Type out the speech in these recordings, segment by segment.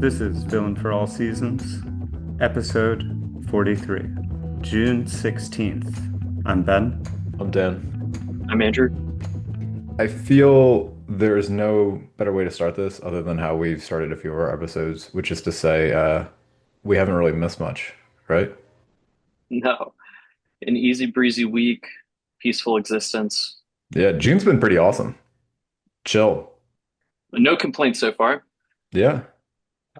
This is Villain for All Seasons, episode 43, June 16th. I'm Ben. I'm Dan. I'm Andrew. I feel there is no better way to start this other than how we've started a few of our episodes, which is to say, we haven't really missed much, right? No, an easy breezy week, peaceful existence. Yeah, June's been pretty awesome. Chill. No complaints so far. Yeah.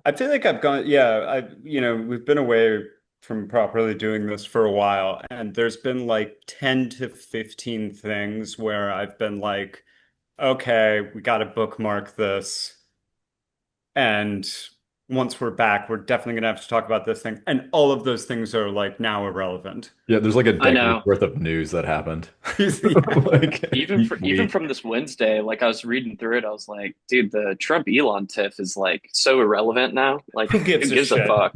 I feel like I've gone, yeah, we've been away from properly doing this for a while, and there's been like 10 to 15 things where I've been like, okay, we got to bookmark this. And once we're back, we're definitely going to have to talk about this thing. And all of those things are like now irrelevant. Yeah, there's like a I decade know. worth of news that happened. Yeah. Like each Even week. from this Wednesday, like I was reading through it, I was like, dude, the Trump Elon tiff is like so irrelevant now. Like, Who who gives a gives a shit? fuck?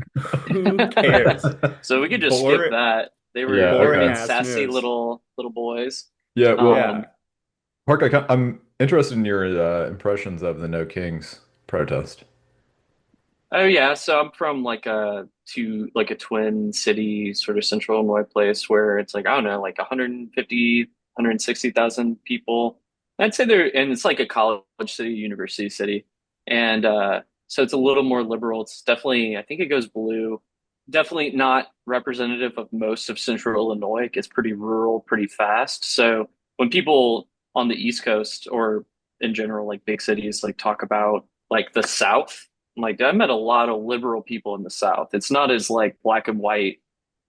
Who cares? So we could just skip Boring, that. They were Yeah, boring being okay. ass sassy news. little boys. Yeah, well, Yeah. Um, Park, I'm interested in your impressions of the No Kings protest. Oh yeah, so I'm from like a twin city sort of central Illinois place where it's like I don't know, like 150, 160,000 people. I'd say and it's like a college city, university city. And so it's a little more liberal. It's definitely I think it goes blue. Definitely not representative of most of central Illinois. It gets pretty rural, pretty fast. So when people on the East Coast or in general like big cities like talk about like the South, like I met a lot of liberal people in the South. It's not as like black and white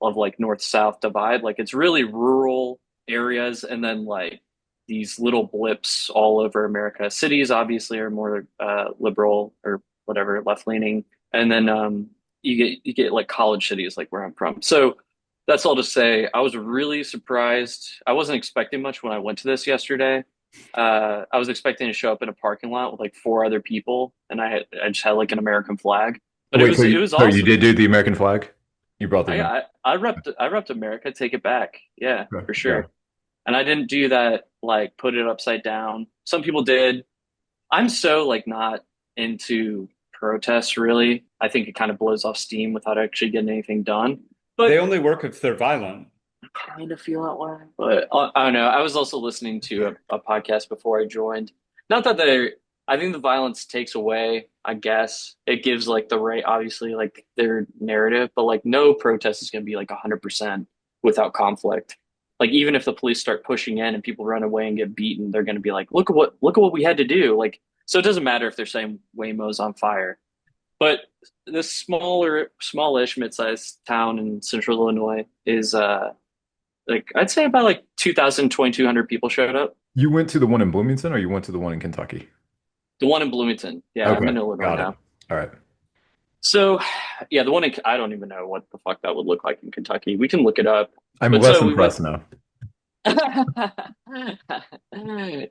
of like north south divide. Like it's really rural areas and then like these little blips all over America. Cities obviously are more liberal or whatever, left leaning. And then you get like college cities like where I'm from. So that's all to say I was really surprised. I wasn't expecting much when I went to this yesterday. I was expecting to show up in a parking lot with like four other people, and I just had like an American flag, but Wait, it was so you did awesome. do the American flag? You brought the I American. I I repped America, take it back, yeah, Okay, for yeah. sure. And I didn't do that like put it upside down. Some people did. I'm so like not into protests really. I think it kind of blows off steam without actually getting anything done. They But only work if they're violent. kind of feel that way. But I don't know. I was also listening to a podcast before I joined. Not that I think the violence takes away, I guess. It gives like the right, obviously, like their narrative, but like no protest is going to be like 100% without conflict. Like even if the police start pushing in and people run away and get beaten, they're going to be like, look at what we had to do. Like, so it doesn't matter if they're saying Waymo's on fire. But this smallish, mid-sized town in central Illinois is like I'd say about like 2,000, 2,200 people showed up. You went to the one in Bloomington or you went to the one in Kentucky? The one in Bloomington. Yeah, I'm Okay, in Illinois got it. now. All right. So, yeah, the one in I don't even know what the fuck that would look like in Kentucky. We can look it up. I'm But less so we went. impressed now.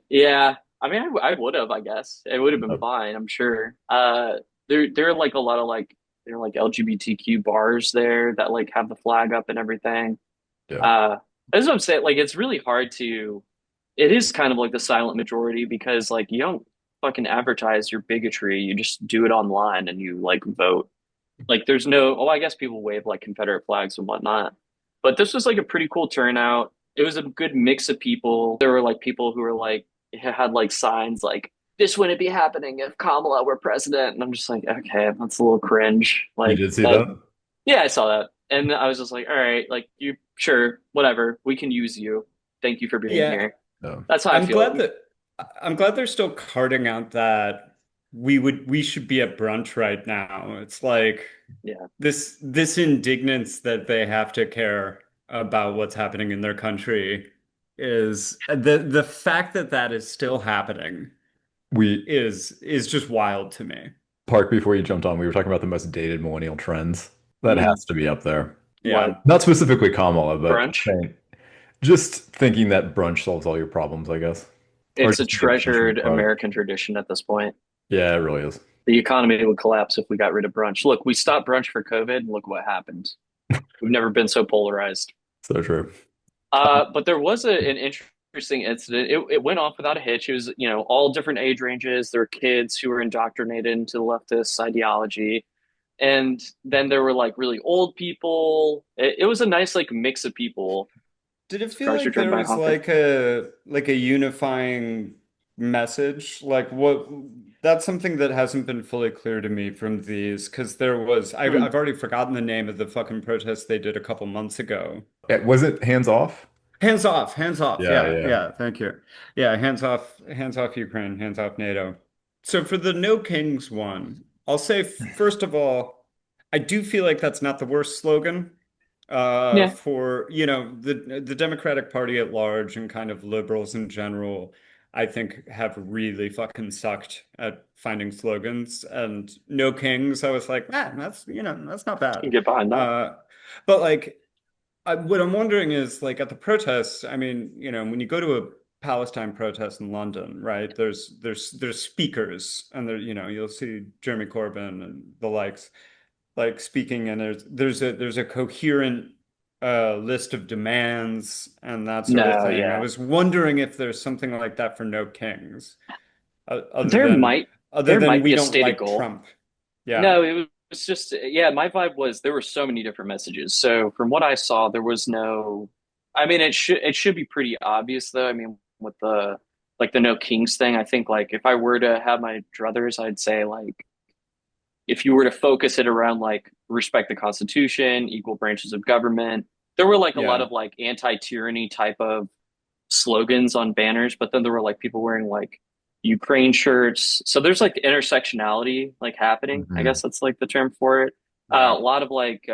Yeah, I mean, I would have, I guess. It would have been fine, I'm sure. There are like a lot of like there are like LGBTQ bars there that like have the flag up and everything. Yeah. Uh, that's what I'm saying. Like, it's really hard to. It is kind of like the silent majority because like you don't fucking advertise your bigotry. You just do it online and you like vote. Like, there's no. Oh, I guess people wave like Confederate flags and whatnot. But this was like a pretty cool turnout. It was a good mix of people. There were like people who were like had like signs like this wouldn't be happening if Kamala were president. And I'm just like, okay, that's a little cringe. You Like did see that. that? Yeah, I saw that. And I was just like, all right, like you sure, whatever. We can use you. Thank you for being Yeah, here. No. That's how I I'm feel. glad that I'm glad they're still carting out that we should be at brunch right now. It's like Yeah. this indignance that they have to care about what's happening in their country is the fact that that is still happening We is just wild to me. Park before you jumped on, we were talking about the most dated millennial trends. That Mm, has to be up there. Yeah. what? Not specifically Kamala, but Brunch? just thinking that brunch solves all your problems, I guess. Or It's a just a good consumer treasured product. American tradition at this point. Yeah, it really is. The economy would collapse if we got rid of brunch. Look, we stopped brunch for COVID, and look what happened. We've never been so polarized. So true. Um, But there was an interesting incident. It went off without a hitch. It was, all different age ranges. There were kids who were indoctrinated into the leftist ideology. And then there were like really old people. It was a nice like mix of people. Did it feel Cars were like driven there by was honking. like a unifying message? Like what that's something that hasn't been fully clear to me from these because there was Hmm. I've already forgotten the name of the fucking protest they did a couple months ago. Was it hands off? Hands off, hands off. Yeah, Yeah, yeah. yeah, thank you. Yeah, hands off Ukraine, hands off NATO. So for the No Kings one, I'll say first of all, I do feel like that's not the worst slogan Yeah, for, the Democratic Party at large and kind of liberals in general, I think have really fucking sucked at finding slogans. And No Kings, I was like, man, that's not bad. can get behind that. Uh, but like what I'm wondering is like at the protests, I mean, when you go to a Palestine protest in London, right? There's speakers and you'll see Jeremy Corbyn and the likes like speaking and there's a coherent list of demands and that sort of No, thing. I yeah. was wondering if there's something like that for No Kings, other There than might we be a don't stated like goal. Trump. Yeah. No, it was just yeah, my vibe was there were so many different messages. So from what I saw, there was no I mean it should be pretty obvious though. I mean with the like the no kings thing, I think like if I were to have my druthers, I'd say like if you were to focus it around like respect the Constitution, equal branches of government, there were like a lot Yeah. of like anti-tyranny type of slogans on banners, but then there were like people wearing like Ukraine shirts. So there's like intersectionality like happening. I Hmm. guess that's like the term for it. A Right. lot of like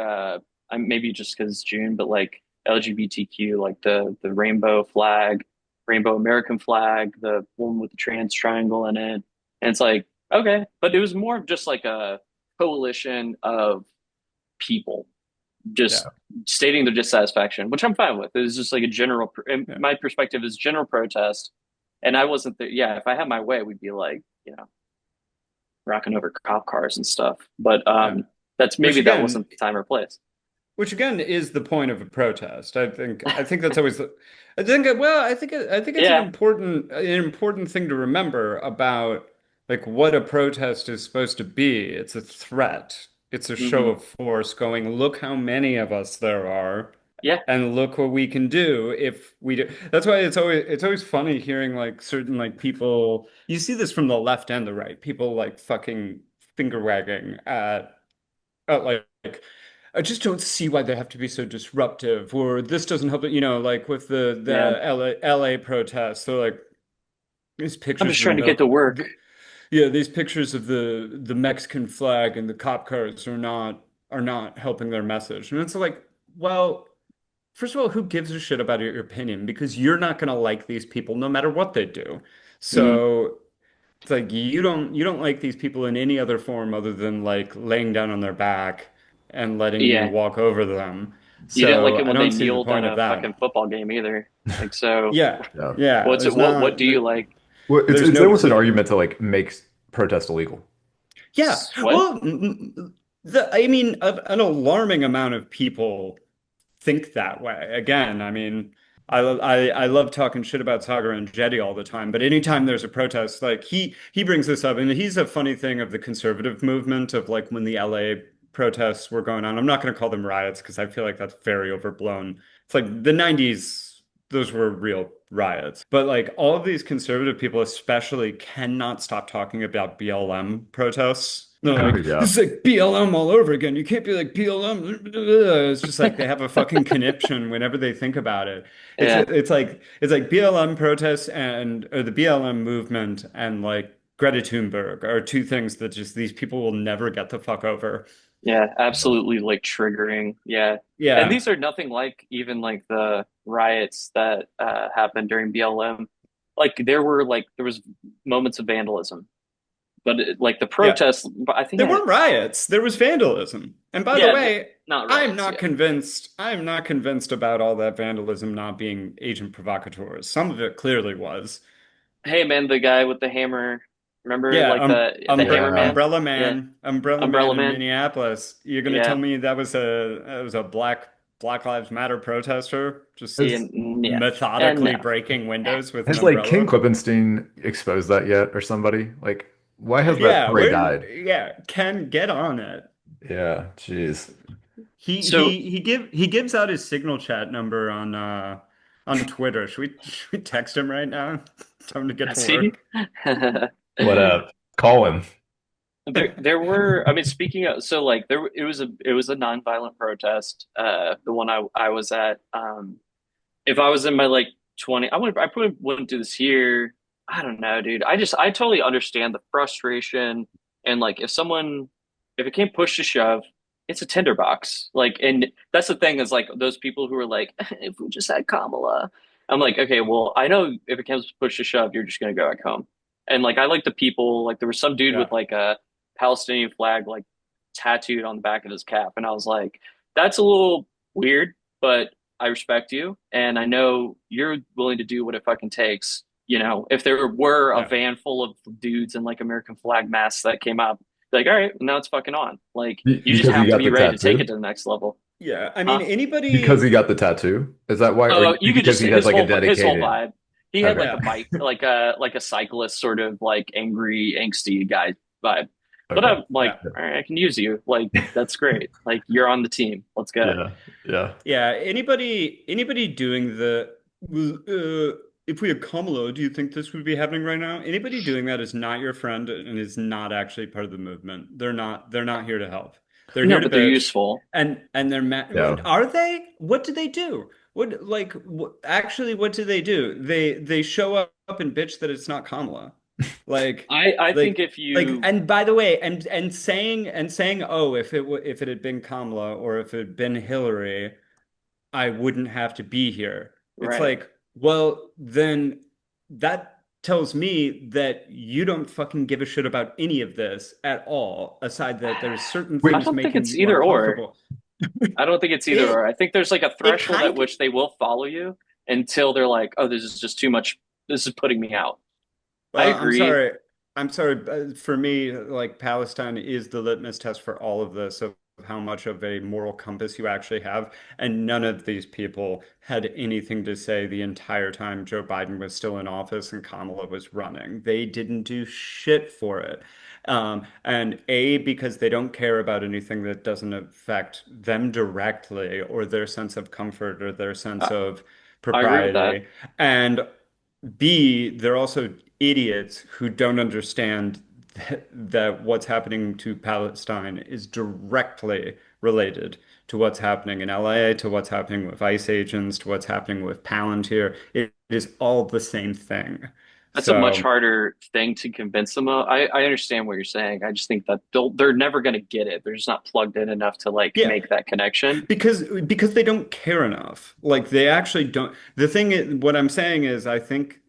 maybe just because it's June, but like LGBTQ, like the rainbow flag, rainbow American flag, the one with the trans triangle in it. And it's like, okay, but it was more of just like a coalition of people just Yeah. stating their dissatisfaction, which I'm fine with. It was just like a general, in Yeah. my perspective is general protest. And I wasn't there. Yeah, if I had my way, we'd be like, rocking over cop cars and stuff. But Yeah. that's Which maybe that again wasn't the time or place. Which again is the point of a protest. I think that's always I think well, I think it's Yeah. an important thing to remember about like what a protest is supposed to be. It's a threat. It's a show Hmm. of force going, look how many of us there are, Yeah. and look what we can do if we do. That's why it's always funny hearing like certain like people, you see this from the left and the right, people like fucking finger wagging at like I just don't see why they have to be so disruptive, or this doesn't help it, like with the Man, LA protests. So like these I'm pictures just of the trying to get to milk, work. yeah, these pictures of the Mexican flag and the cop cars are not helping their message. And it's like, well, first of all, who gives a shit about your opinion? Because you're not gonna like these people no matter what they do. Hmm. So it's like you don't like these people in any other form other than like laying down on their back and letting you Yeah. walk over them. You didn't like So it I when they don't see the kneeled at point of a fucking that. football game either. Like, so Yeah. Yeah. Yeah. what's it? There's What not do you like? Well, it's there's it's no almost an clear. argument to like make protest illegal. Yeah. What? Well, I mean, an alarming amount of people think that way. Again, I mean, I love talking shit about Saga and Jetty all the time, but anytime there's a protest, like he brings this up, and he's a funny thing of the conservative movement of like when the LA protests were going on. I'm not going to call them riots because I feel like that's very overblown. It's like the 90s, those were real riots. But like all of these conservative people especially cannot stop talking about BLM protests. They're Oh like, yeah. this is like BLM all over again. You can't be like BLM. It's just like they have a fucking conniption whenever they think about it. It's Yeah. it's like BLM protests and or the BLM movement and like Greta Thunberg are two things that just these people will never get the fuck over. Yeah, absolutely like triggering. Yeah. And Yeah. these are nothing like even like the riots that happened during BLM. Like there was moments of vandalism, but like the Yeah. protests, but I think There weren't riots. There was vandalism. And by the yeah, way, not I'm riots. not Yeah. convinced. I'm not convinced about all that vandalism not being agent provocateurs. Some of it clearly was. Hey man, the guy with the hammer. Remember Yeah, like the hammer Yeah. man? Yeah. Umbrella Man Umbrella in man. Minneapolis. You're gonna tell Yeah. me that was a Black Lives Matter protester just Has Yeah. And methodically no. breaking windows with an has like King umbrella? Klippenstein exposed that yet or somebody? Like, why has that Yeah, story died? Ken, get on it. Yeah, jeez. So He gives out his signal chat number on Twitter. Should we text him right now? Tell him to get to see, work. What up? Call him. there were, I mean, speaking of, so like it was a nonviolent protest, the one I was at. If I was in my like 20, I probably wouldn't do this here. I don't know, dude. I totally understand the frustration and like if it came push to shove, it's a tinderbox. Like, and that's the thing is like those people who are like, if we just had Kamala, I'm like, okay, well, I know if it comes push to shove, you're just gonna go back home. And like, I like the people. Like, there was some dude with Yeah. like a Palestinian flag like tattooed on the back of his cap, and I was like, that's a little weird, but I respect you, and I know you're willing to do what it fucking takes. You know, if there were a Yeah. van full of dudes in like American flag masks that came up, like, all right, now it's fucking on. Like, you just Because he have to got be the ready to take it tattoo? to the next level, Yeah. I mean, huh? Because he anybody. got the tattoo? Is that why? Or Oh, you could because just he has like a his whole dedicated. vibe. He had like Okay. a Yeah. bike, like a cyclist sort of like angry, angsty guy vibe. But Okay. I'm like, Yeah. all right, I can use you. Like, that's great. Like, you're on the team. Let's go. Yeah. Yeah. Yeah. Anybody doing if we had Kamala, do you think this would be happening right now? Anybody doing that is not your friend and is not actually part of the movement. They're not here to help. They're No, here to but they're bitch useful. and they're mad. Yeah. Are they? What do they do? Actually, what do they do? They show up and bitch that it's not Kamala. Like I think like if you and by the way, and saying, oh, if it had been Kamala or if it had been Hillary, I wouldn't have to be here. It's right. like, well, then that tells me that you don't fucking give a shit about any of this at all, aside that there's certain Wait, I things don't think making it's you either or. uncomfortable. I don't think it's either or. It I think there's like a it threshold at kind of which they will follow you until they're like, oh, this is just too much. This is putting me out. I Well, I'm agree. sorry. I'm sorry. For me, like Palestine is the litmus test for all of this of how much of a moral compass you actually have. And none of these people had anything to say the entire time Joe Biden was still in office and Kamala was running. They didn't do shit for it. And A, because they don't care about anything that doesn't affect them directly or their sense of comfort or their sense I, of I agree with that. propriety. And B, they're also idiots who don't understand that what's happening to Palestine is directly related to what's happening in LA, to what's happening with ICE agents, to what's happening with Palantir. It is all the same thing. That's a much So harder thing to convince them of. I understand what you're saying. I just think that they're never going to get it. They're just not plugged in enough to like yeah, make that connection. because they don't care enough. Like they actually don't. The thing is, what I'm saying is I think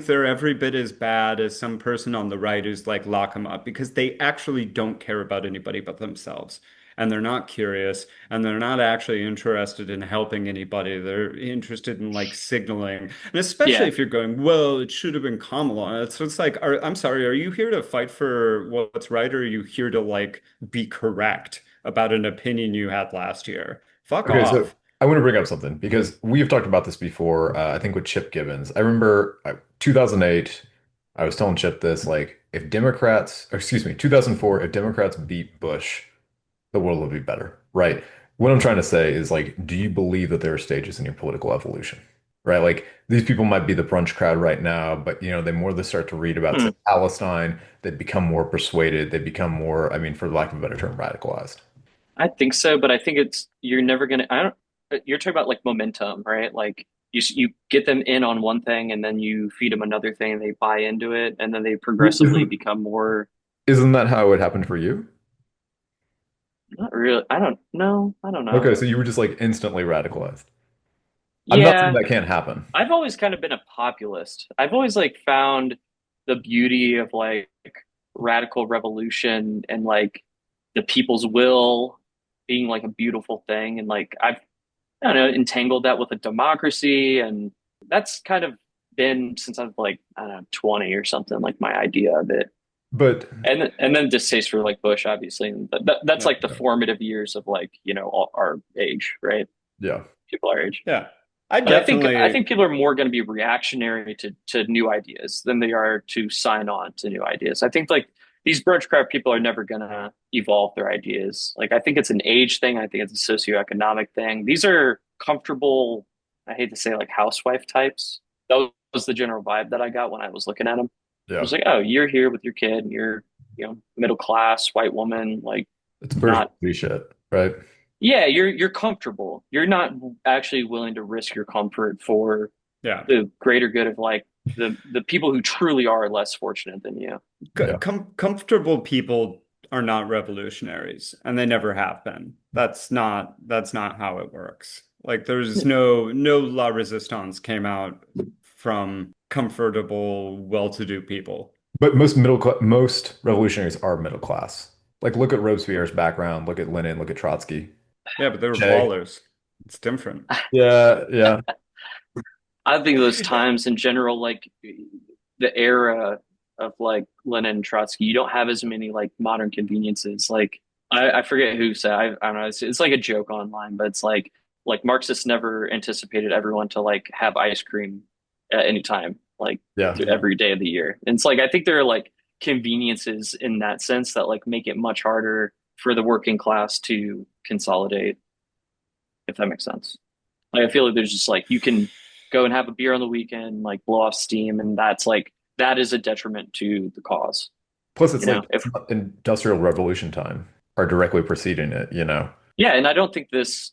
they're every bit as bad as some person on the right who's like lock them up because they actually don't care about anybody but themselves. And they're not curious and they're not actually interested in helping anybody. They're interested in like signaling. And especially Yeah. if you're going, well, it should have been Kamala. It's like, I'm sorry, are you here to fight for what's right or are you here to like be correct about an opinion you had last year? Fuck Okay, so off. I want to bring up something because we've talked about this before. I think with Chip Gibbons. I remember 2008. I was telling Chip this, like, if Democrats, or excuse me, 2004, if Democrats beat Bush, the world would be better, right? What I'm trying to say is, like, do you believe that there are stages in your political evolution, right? Like, these people might be the brunch crowd right now, but the more they start to read about, say, Hmm. Palestine, they become more persuaded. They become more, I mean, for lack of a better term, radicalized. I think so, but I think it's you're never gonna. I don't. You're talking about like momentum, right? Like you get them in on one thing, and then you feed them another thing, and they buy into it, and then they progressively Isn't become more. isn't that how it happened for you? Not really. I don't know. I don't know. Okay, so you were just like instantly radicalized. I'm not saying Yeah, that can't happen. I've always kind of been a populist. I've always like found the beauty of like radical revolution and like the people's will being like a beautiful thing, and like I don't know, entangled that with a democracy. And that's kind of been since I've like, I don't know, 20 or something, like my idea of it. But And then distaste for like Bush, obviously. And that's Yeah. like the formative years of like, our age, right? yeah. People our age. Yeah. I But I definitely think people are more going to be reactionary to new ideas than they are to sign on to new ideas. I think like these brunch crowd people are never gonna evolve their ideas. Like I think it's an age thing. I think it's a socioeconomic thing. These are comfortable, I hate to say like housewife types. That was the general vibe that I got when I was looking at them. It Yeah. was like, oh, you're here with your kid, and you're, middle class white woman, like It's British not, shit, right? yeah, you're comfortable. You're not actually willing to risk your comfort for Yeah. the greater good of like the people who truly are less fortunate than you. Yeah. Comfortable people are not revolutionaries, and they never have been. That's not how it works. Like there's no La Resistance came out from comfortable, well-to-do people. But most revolutionaries are middle class. Like look at Robespierre's background, look at Lenin, look at Trotsky. Yeah, but they were Che. ballers. It's different. Yeah, yeah, I think those times in general, like the era of like Lenin and Trotsky, you don't have as many like modern conveniences. Like I forget who said, I don't know, it's like a joke online, but it's like Marxists never anticipated everyone to like have ice cream at any time, like yeah. Yeah. every day of the year. And it's like I think there are like conveniences in that sense that like make it much harder for the working class to consolidate, if that makes sense. Like I feel like there's just like you can go and have a beer on the weekend, like blow off steam, and that's like that is a detriment to the cause. Plus, You it's like know, if industrial revolution time are directly preceding it, you know? yeah, and I don't think this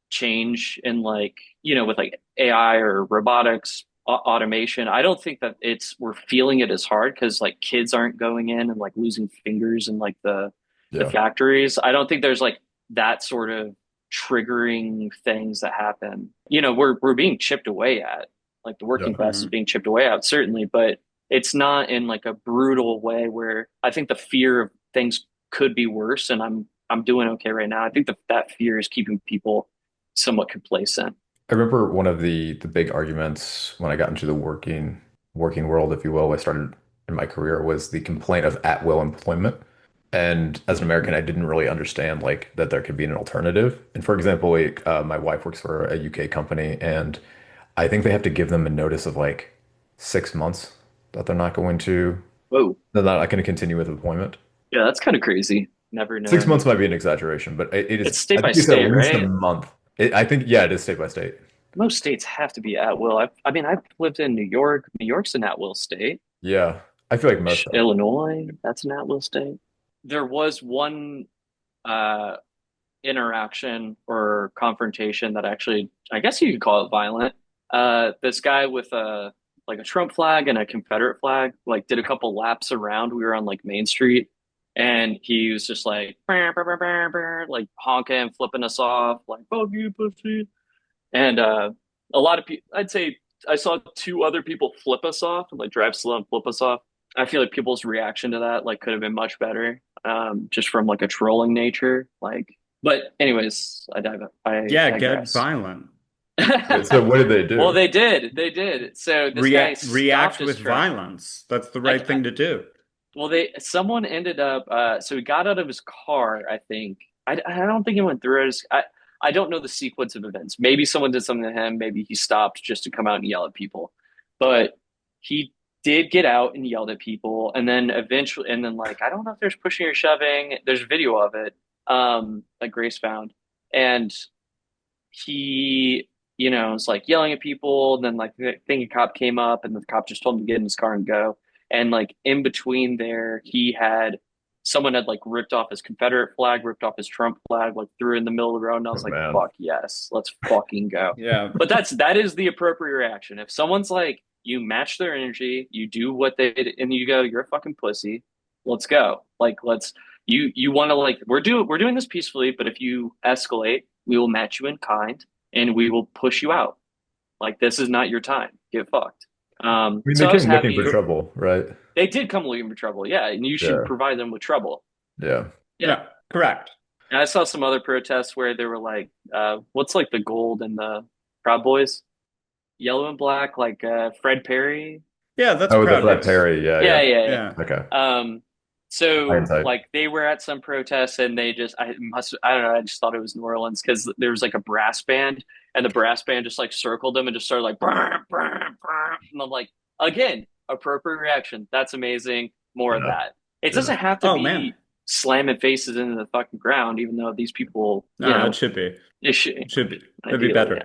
change in like with like AI or robotics, automation, I don't think that it's we're feeling it as hard because like kids aren't going in and like losing fingers in like the Yeah, factories. I don't think there's like that sort of triggering things that happen. We're being chipped away at. Like the working yeah. class is Mhm. being chipped away at, certainly, but it's not in like a brutal way where I think the fear of things could be worse and I'm doing okay right now. I think that fear is keeping people somewhat complacent. I remember one of the big arguments when I got into the working world, if you will, I started in my career was the complaint of at will employment. And as an American, I didn't really understand like that there could be an alternative. And for example, like, my wife works for a UK company, and I think they have to give them a notice of like 6 months that Whoa. they're not going to continue with employment. Yeah, that's kind of crazy. Never Six known. months might be an exaggeration, but it is. It's state I by think it's at state, least a right? month. I think yeah, it is state by state. Most states have to be at will. I mean, I've lived in New York. New York's an at will state. Yeah, I feel like most of them. Illinois, that's an at will state. There was one uh, interaction or confrontation that actually, I guess you could call it violent. This guy with a Trump flag and a Confederate flag, like did a couple laps around. We were on like Main Street, and he was just like, "Brr, brr, brr, brr, brr," like honking, flipping us off, like "fuck you, pussy." And a lot of people, I'd say, I saw two other people flip us off and like drive slow and flip us off. I feel like people's reaction to that like could have been much better, just from like a trolling nature. Like, but anyways, I Yeah, get digress. violent. Wait, so what did they Well, do? they did. So this guy React stopped his with truck. violence. That's the I, right I thing to do. well, someone ended up. So he got out of his car. I think. I don't think he went through it. I don't know the sequence of events. Maybe someone did something to him. Maybe he stopped just to come out and yell at people. But he did get out and yelled at people, and then eventually, and then like I don't know if there's pushing or shoving. There's video of it. That Grace found, and he, was like yelling at people. And then like the thing a cop came up, and the cop just told him to get in his car and go. And like in between there, someone had like ripped off his Confederate flag, ripped off his Trump flag, like threw it in the middle of the road. And I Oh was like, man. fuck yes, let's fucking go. Yeah. But that is the appropriate reaction. If someone's like, you match their energy, you do what they did, and you go, you're a fucking pussy. Let's go. Like you want to like we're doing this peacefully, but if you escalate, we will match you in kind and we will push you out. Like this is not your time. Get fucked. I mean, they So I was came looking for happy trouble, right? they did come looking for trouble. Yeah, and you should Yeah, provide them with trouble. yeah. Yeah. Yeah, correct. And I saw some other protests where they were like, what's like the gold and the Proud Boys? Yellow and black, like Fred Perry. Yeah, that's Oh, the Proud Fred Boys. Perry. Yeah, Yeah, yeah. yeah, Yeah. Okay. yeah. So Hindsight. like they were at some protests and I don't know, I just thought it was New Orleans because there was like a brass band and the brass band just like circled them and just started like brr, brr, brr. And I'm like, again, appropriate reaction. That's amazing. More of Yeah. that. It Yeah. doesn't have to Oh man. be slamming faces into the fucking ground, even though these people, No, it should be. it should, It should be. That'd be ideally, better. yeah.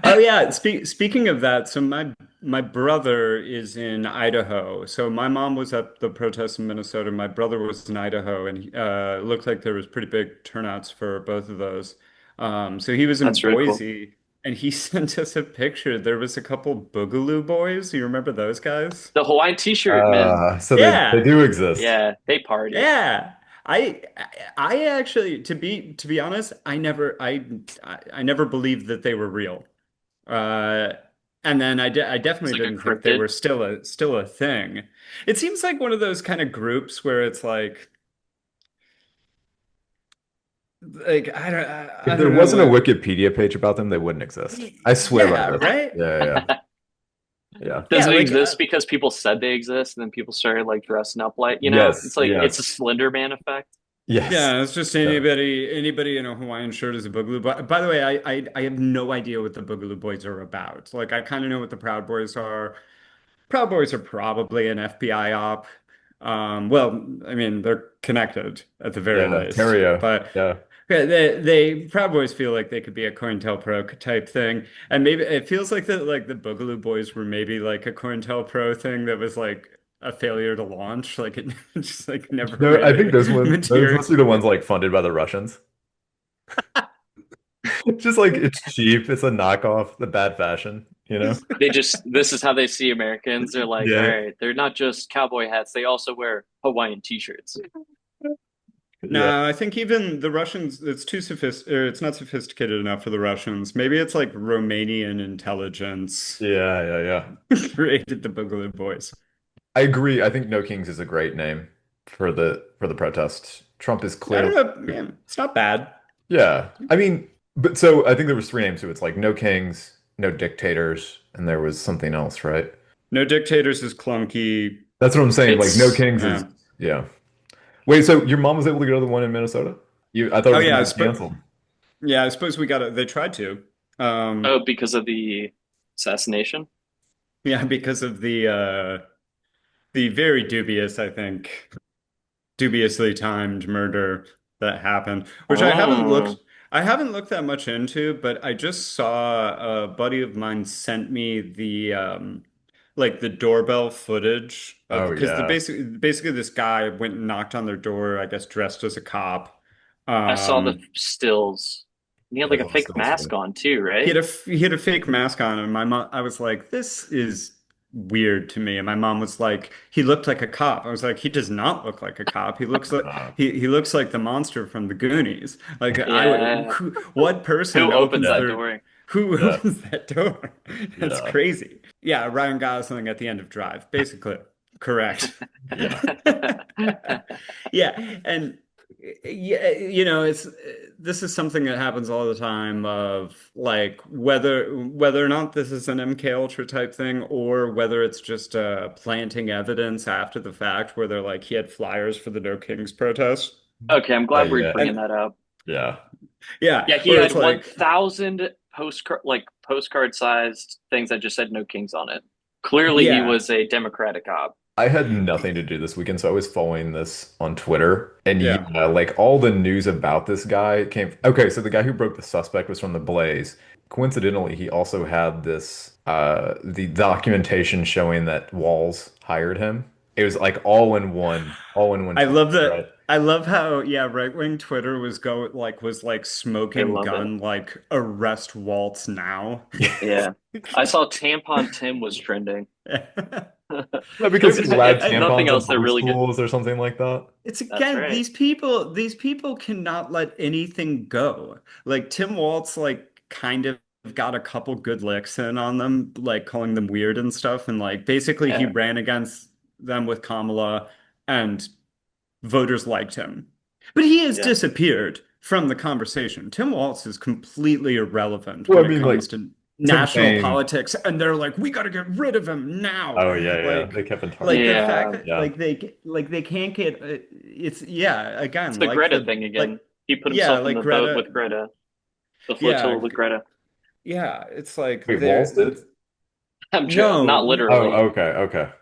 Oh yeah, speaking of that, so my brother is in Idaho. So my mom was at the protests in Minnesota. My brother was in Idaho, and it looked like there was pretty big turnouts for both of those. So he was in That's really cool. Boise, and he sent us a picture. There was a couple Boogaloo boys. You remember those guys? The Hawaiian t-shirt, man. So they Yeah, do exist. Yeah, they party. yeah. I I actually, to be honest, I never believed that they were real. Uh, and then I It's definitely like a didn't think they cryptid. were still a thing. It seems like one of those kind of groups where it's like I If there don't know wasn't a what. Wikipedia page about them, they wouldn't exist. I swear by Yeah, this. right? Yeah, yeah, yeah. Does Yeah, it like exist because people said they exist and then people started like dressing up like, it's Yes, like it's a yes, Slender Man effect. yes. yeah, it's just Yeah. anybody in a Hawaiian shirt is a Boogaloo. But by the way, I have no idea what the Boogaloo Boys are about. Like I kind of know what the Proud Boys are. Proud Boys are probably an FBI op. Well, I mean, they're connected at the very Yeah, least, Terrio. but Yeah. yeah, they Proud Boys feel like they could be a COINTELPRO type thing, and maybe it feels like the Boogaloo Boys were maybe like a COINTELPRO thing that was like a failure to launch, like it just like never No, I think really those must be the material. ones like funded by the Russians. Just like it's cheap, it's a knockoff, the bad fashion, you know? This is how they see Americans. They're like, all Yeah. right, they're not just cowboy hats, they also wear Hawaiian t-shirts. Yeah. No, I think even the Russians, it's too it's not sophisticated enough for the Russians. Maybe it's like Romanian intelligence Yeah, yeah, yeah. created the Boogaloo Boys. I agree. I think No Kings is a great name for the protest. Trump is I clearly, don't know, man, it's not bad. yeah. I mean, but so I think there was three names to it. It's like No Kings, No Dictators, and there was something else, right? No Dictators is clunky. That's what I'm saying. Like No It's Kings is, Yeah. yeah. Wait, so your mom was able to go to the one in Minnesota? I thought it Oh was yeah, going to get canceled. I suppose we got it. They tried to. oh, Um, because of the assassination. yeah, because of the very dubious, I think, dubiously timed murder that happened, which Oh, I haven't looked that much into, but I just saw a buddy of mine sent me the like the doorbell footage of Oh because the yeah, basically this guy went and knocked on their door, I guess dressed as a cop. I saw the Um stills. And he had I like a love fake Stills too. mask on too, he right? had he had a fake mask on, and my mom, I was like, this is weird to me. And my mom was like, he looked like a cop. I was like, he does not look like a cop. He looks like Uh, he looks like the monster from the Goonies. Like Yeah. what Who person opens opens yeah, that their door? who yeah, opens that door? That's yeah, crazy. Yeah, Ryan Gosling at the end of Drive, basically. Correct. yeah. Yeah, and yeah, it's this is something that happens all the time of like whether or not this is an MK Ultra type thing or whether it's just planting evidence after the fact where they're like he had flyers for the No Kings protest. Okay, I'm glad we're Yeah, bringing And that up. yeah. yeah, Yeah, he where had it's like 1,000 postcard sized things that just said no kings on it. Clearly, he yeah, was a Democratic op. I had nothing to do this weekend, so I was following this on Twitter. And yeah. yeah, like all the news about this guy came. Okay, so the guy who broke the suspect was from the Blaze. Coincidentally, he also had this the documentation showing that Walls hired him. It was like all in one I tweet, love that. right? I love how, yeah, right wing Twitter was like They smoking love it. gun like arrest Waltz now. Yeah. I saw Tampon Tim was trending. Yeah, because he allowed If nothing tampons in else, they're public really good. schools or something like that. It's That's again, right. these people cannot let anything go. Like Tim Waltz, like kind of got a couple good licks in on them, like calling them weird and stuff. And like basically he Yeah. ran against them with Kamala and voters liked him. But he has Yeah. disappeared from the conversation. Tim Walz is completely irrelevant Well, when I it mean, like comes to Tim national Kaine. politics, and they're like, we got to get rid of him now. Oh yeah, yeah. Like, They kept him like the targeted. fact Yeah. that Yeah. like they can't get it's yeah It's again the Greta thing like again. He put yeah himself in like the boat Greta with Greta, the flotilla yeah with Greta. yeah it's like Wait, Walls did? I'm sure, no not Oh, literally. okay, okay.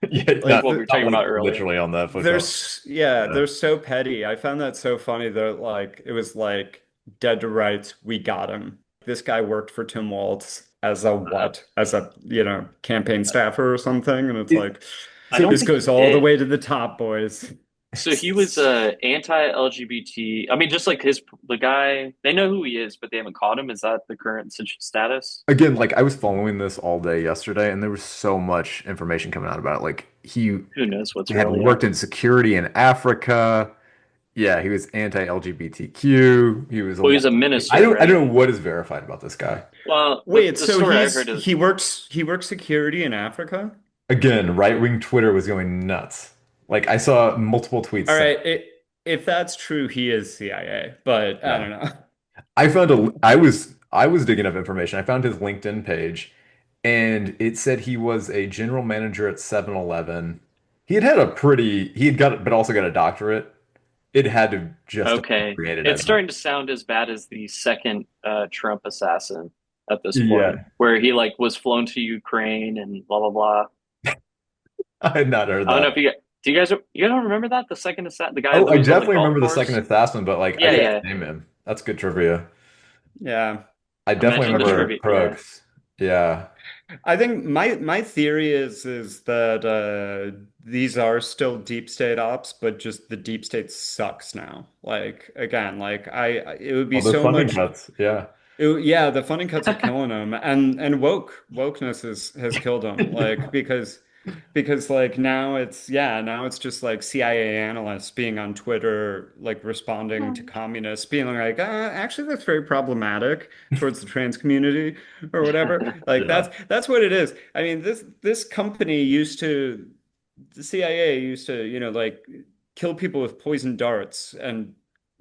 Yeah, like Like what we were not talking about earlier. literally on that they're footnote. yeah, Yeah. they're so petty. I found that so funny. They're like it was like dead to rights. We got him. This guy worked for Tim Walz as a Uh, what? As a, campaign staffer or something. And it's It- like I so don't this think he goes all the did. way to the top, boys. So he was anti-LGBT. I mean, just like the guy, they know who he is, but they haven't caught him. Is that the current status? again, like I was following this all day yesterday, and there was so much information coming out about it. Like he Who knows what's had really worked up? in security in Africa. Yeah, he was anti-LGBTQ. He was a Well, lot. he's a I minister, don't I right? don't know what is verified about this guy. Well, Wait, the so story I heard is he works security in Africa? Again, right-wing Twitter was going nuts. Like I saw multiple tweets All saying, right, if that's true, he is CIA, but I yeah. don't know. I was digging up information. I found his LinkedIn page and it said he was a general manager at 7-Eleven. He had got but also got a doctorate. It had to just have been okay. created It's at night. starting to sound as bad as the second Trump assassin at this point, Yeah, where he like was flown to Ukraine and blah blah blah. I had not heard I don't know that. if you don't remember that the second assassin, the guy Oh, that I was on the definitely golf remember the second course. assassin, but like I Yeah, didn't yeah. name him. That's good trivia. Yeah. I definitely Imagine the remember trivia. Yeah. Crooks. Yeah. I think my theory is that these are still deep state ops, but just the deep state sucks now. Like again, like it would be All those so funding much. cuts. Yeah. Yeah, the funding cuts are killing them, and wokeness has killed them. Like because like now it's just like CIA analysts being on Twitter, like responding to communists, being like, actually that's very problematic towards the trans community or whatever. Like Yeah. that's what it is. I mean, this company the CIA used to, like kill people with poison darts and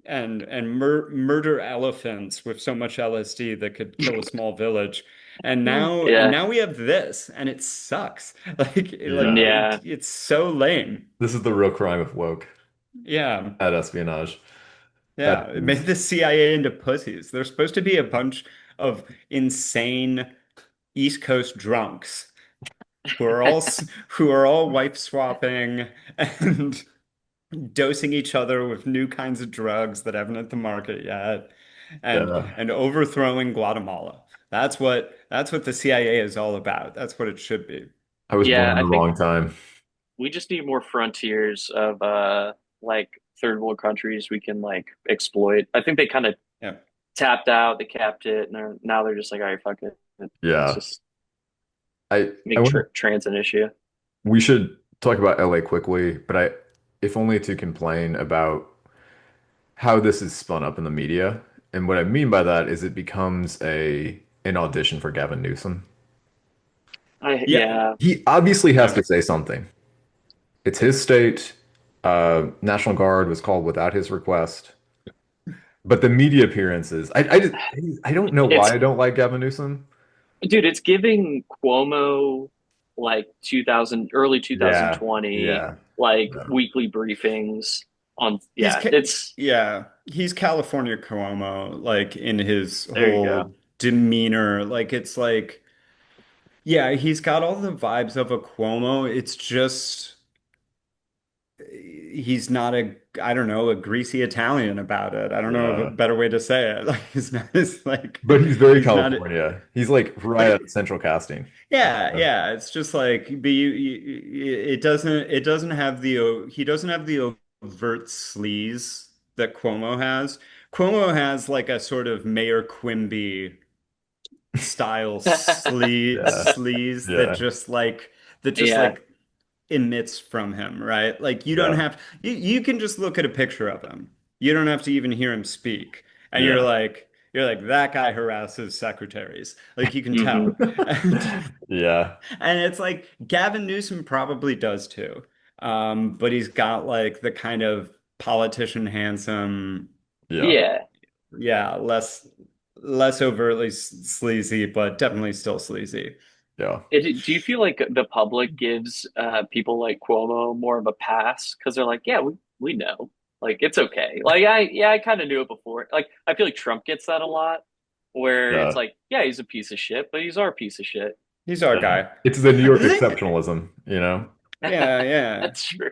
murder elephants with so much LSD that could kill a small village. And Yeah. now we have this, and it sucks. Yeah. Yeah. It's so lame. This is the real crime of woke Yeah. at espionage. That Yeah. It made is, the CIA into pussies. They're supposed to be a bunch of insane East Coast drunks who are all wife swapping and dosing each other with new kinds of drugs that haven't hit the market yet, yeah. and overthrowing Guatemala. That's what the CIA is all about. That's what it should be. I was born Yeah. in I the think wrong time. we just need more frontiers of like third world countries we can like exploit. I think they kind of Yeah. tapped out, they capped it, and now they're just like, all right, fuck it. Let's Yeah. just I make wonder trans an issue. we should talk about LA quickly, but if only to complain about how this is spun up in the media. And what I mean by that is it becomes an audition for Gavin Newsom. Yeah. Yeah. He obviously has Yeah. to say something. It's his state. National Guard was called without his request. But the media appearances, I don't know why It's I don't like Gavin Newsom. dude, it's giving Cuomo like 2000 early Yeah, 2020 yeah, like yeah. weekly briefings on He's yeah, it's yeah, he's California Cuomo, like in his there you go. whole demeanor. Like it's like, yeah, he's got all the vibes of a Cuomo. It's just he's not I don't know, a greasy Italian about it. I don't know of a Yeah. better way to say it. Like he's not it's like But he's very he's not California. He's like right like at central casting. yeah, Yeah. yeah. It's just like but it doesn't have he doesn't have the overt sleaze that Cuomo has. Cuomo has like a sort of Mayor Quimby style Yeah. sleaze Yeah. that just Yeah. like emits from him, right? Like you don't Yeah. have you can just look at a picture of him. You don't have to even hear him speak. And Yeah. you're like that guy harasses secretaries. Like you can Hmm. tell. And Yeah. and it's like Gavin Newsom probably does too. But he's got like the kind of politician handsome, Yeah. Yeah. yeah, less overtly sleazy, but definitely still sleazy. Yeah. Do you feel like the public gives people like Cuomo more of a pass because they're like, yeah, we know, like it's okay. Like I kind of knew it before. Like I feel like Trump gets that a lot, where it's Yeah. like, yeah, he's a piece of shit, but he's our piece of shit. He's our Yeah. guy. It's the New York The thing, exceptionalism, you know? Yeah, yeah. That's true.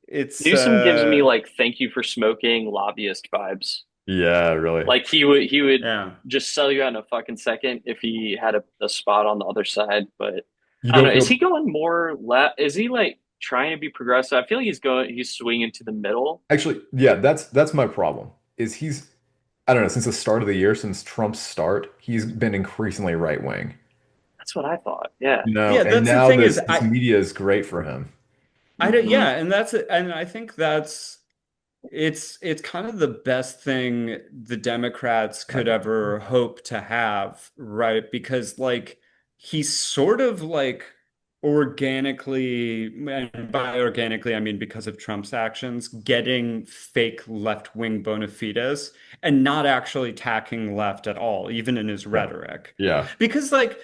It's Newsom gives me like "thank you for smoking" lobbyist vibes. Yeah, really. Like he would yeah. just sell you out in a fucking second if he had a spot on the other side. But You I don't don't know. Is feel he going more left? Is he like trying to be progressive? I feel like he's swinging to the middle. actually, yeah, that's my problem. Is he's I don't know, since the start of the year, since Trump's start, he's been increasingly right wing. That's what I thought. Yeah. Yeah, And that's the now thing is this media is great for him. I don't, Hmm. yeah, and I think that's it's kind of the best thing the Democrats My could God. ever hope to have, right? Because like he's sort of like organically, and by organically I mean because of Trump's actions, getting fake left-wing bona fides and not actually tacking left at all, even in his Yeah. rhetoric. Yeah. Because like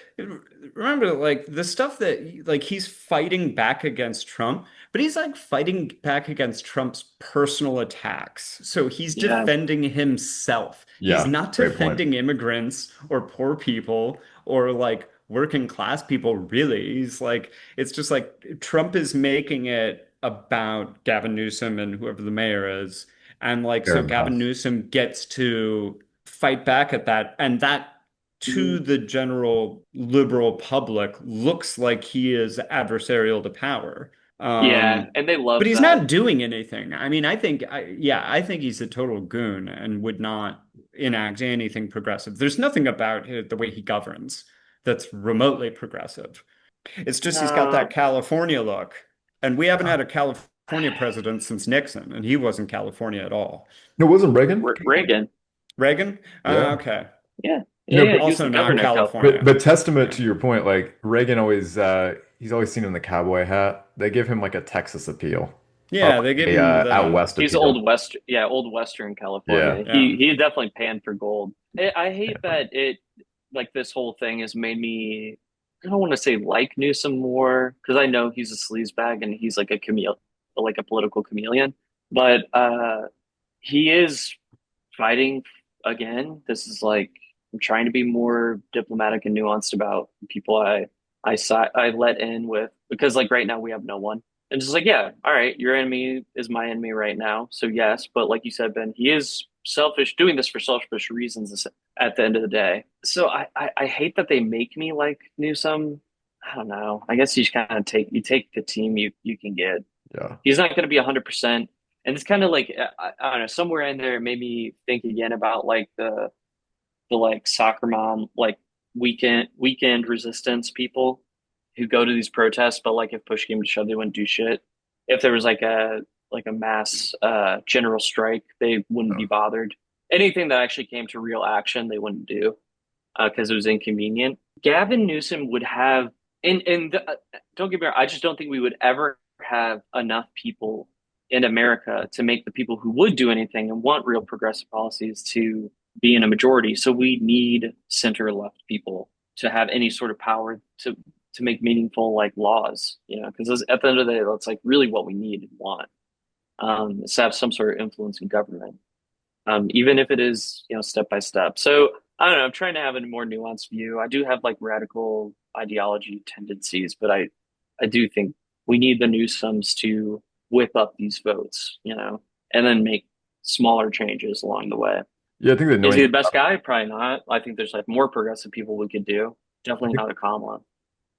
remember like the stuff that like he's fighting back against Trump, but he's like fighting back against Trump's personal attacks. So he's Yeah. defending himself. He's Yeah. not Great point. defending immigrants or poor people or like working class people, really. He's like, it's just like Trump is making it about Gavin Newsom and whoever the mayor is. And like, Fair so Gavin enough. Newsom gets to fight back at that. And that to Mhm. the general liberal public looks like he is adversarial to power. Yeah. And they But love he's that. not doing anything. I mean, yeah, I think he's a total goon and would not enact anything progressive. There's nothing about the way he governs that's remotely progressive. It's just he's got Uh, that California look. And we haven't Yeah. had a California president since Nixon, and he wasn't California at all. No, wasn't Reagan? Reagan. Reagan? Yeah. Okay. Yeah. You Yeah. know, Yeah. He was Also the not governor of but California. California. but testament Yeah. to your point, like Reagan always he's always seen in the cowboy hat. They give him like a Texas appeal or Yeah, they like give a him out the west He's appeal. old west, yeah, old Western Yeah. California. yeah. He definitely panned for gold. I hate Yeah. that it like this whole thing has made me. I don't want to say like Newsom more because I know he's a sleazebag and he's like a like a political chameleon. But he is fighting again. This is like I'm trying to be more diplomatic and nuanced about people I let in with because like right now we have no one. And it's just like, yeah, all right, your enemy is my enemy right now. So yes, but like you said, Ben, he is selfish, doing this for selfish reasons at the end of the day. So I hate that they make me like Newsom. I don't know. I guess you just kind of take the team you can get. Yeah. He's not going to be 100%. And it's kind of like I don't know, somewhere in there it made me think again about like the like soccer mom like weekend resistance people who go to these protests, but like if push came to shove, they wouldn't do shit. If there was like a mass general strike, they wouldn't be Yeah. bothered. Anything that actually came to real action, they wouldn't do because it was inconvenient. Gavin Newsom would have, don't get me wrong, I just don't think we would ever have enough people in America to make the people who would do anything and want real progressive policies to be in a majority. So we need center left people to have any sort of power to make meaningful like laws, you know, because at the end of the day, that's like really what we need and want. Is to have some sort of influence in government, even if it is, you know, step by step. So I don't know. I'm trying to have a more nuanced view. I do have like radical ideology tendencies, but I do think we need the Newsoms to whip up these votes, you know, and then make smaller changes along the way. Yeah, I think the Is he annoying the best guy? Probably not. I think there's like more progressive people we could do. I Definitely think not a Kamala.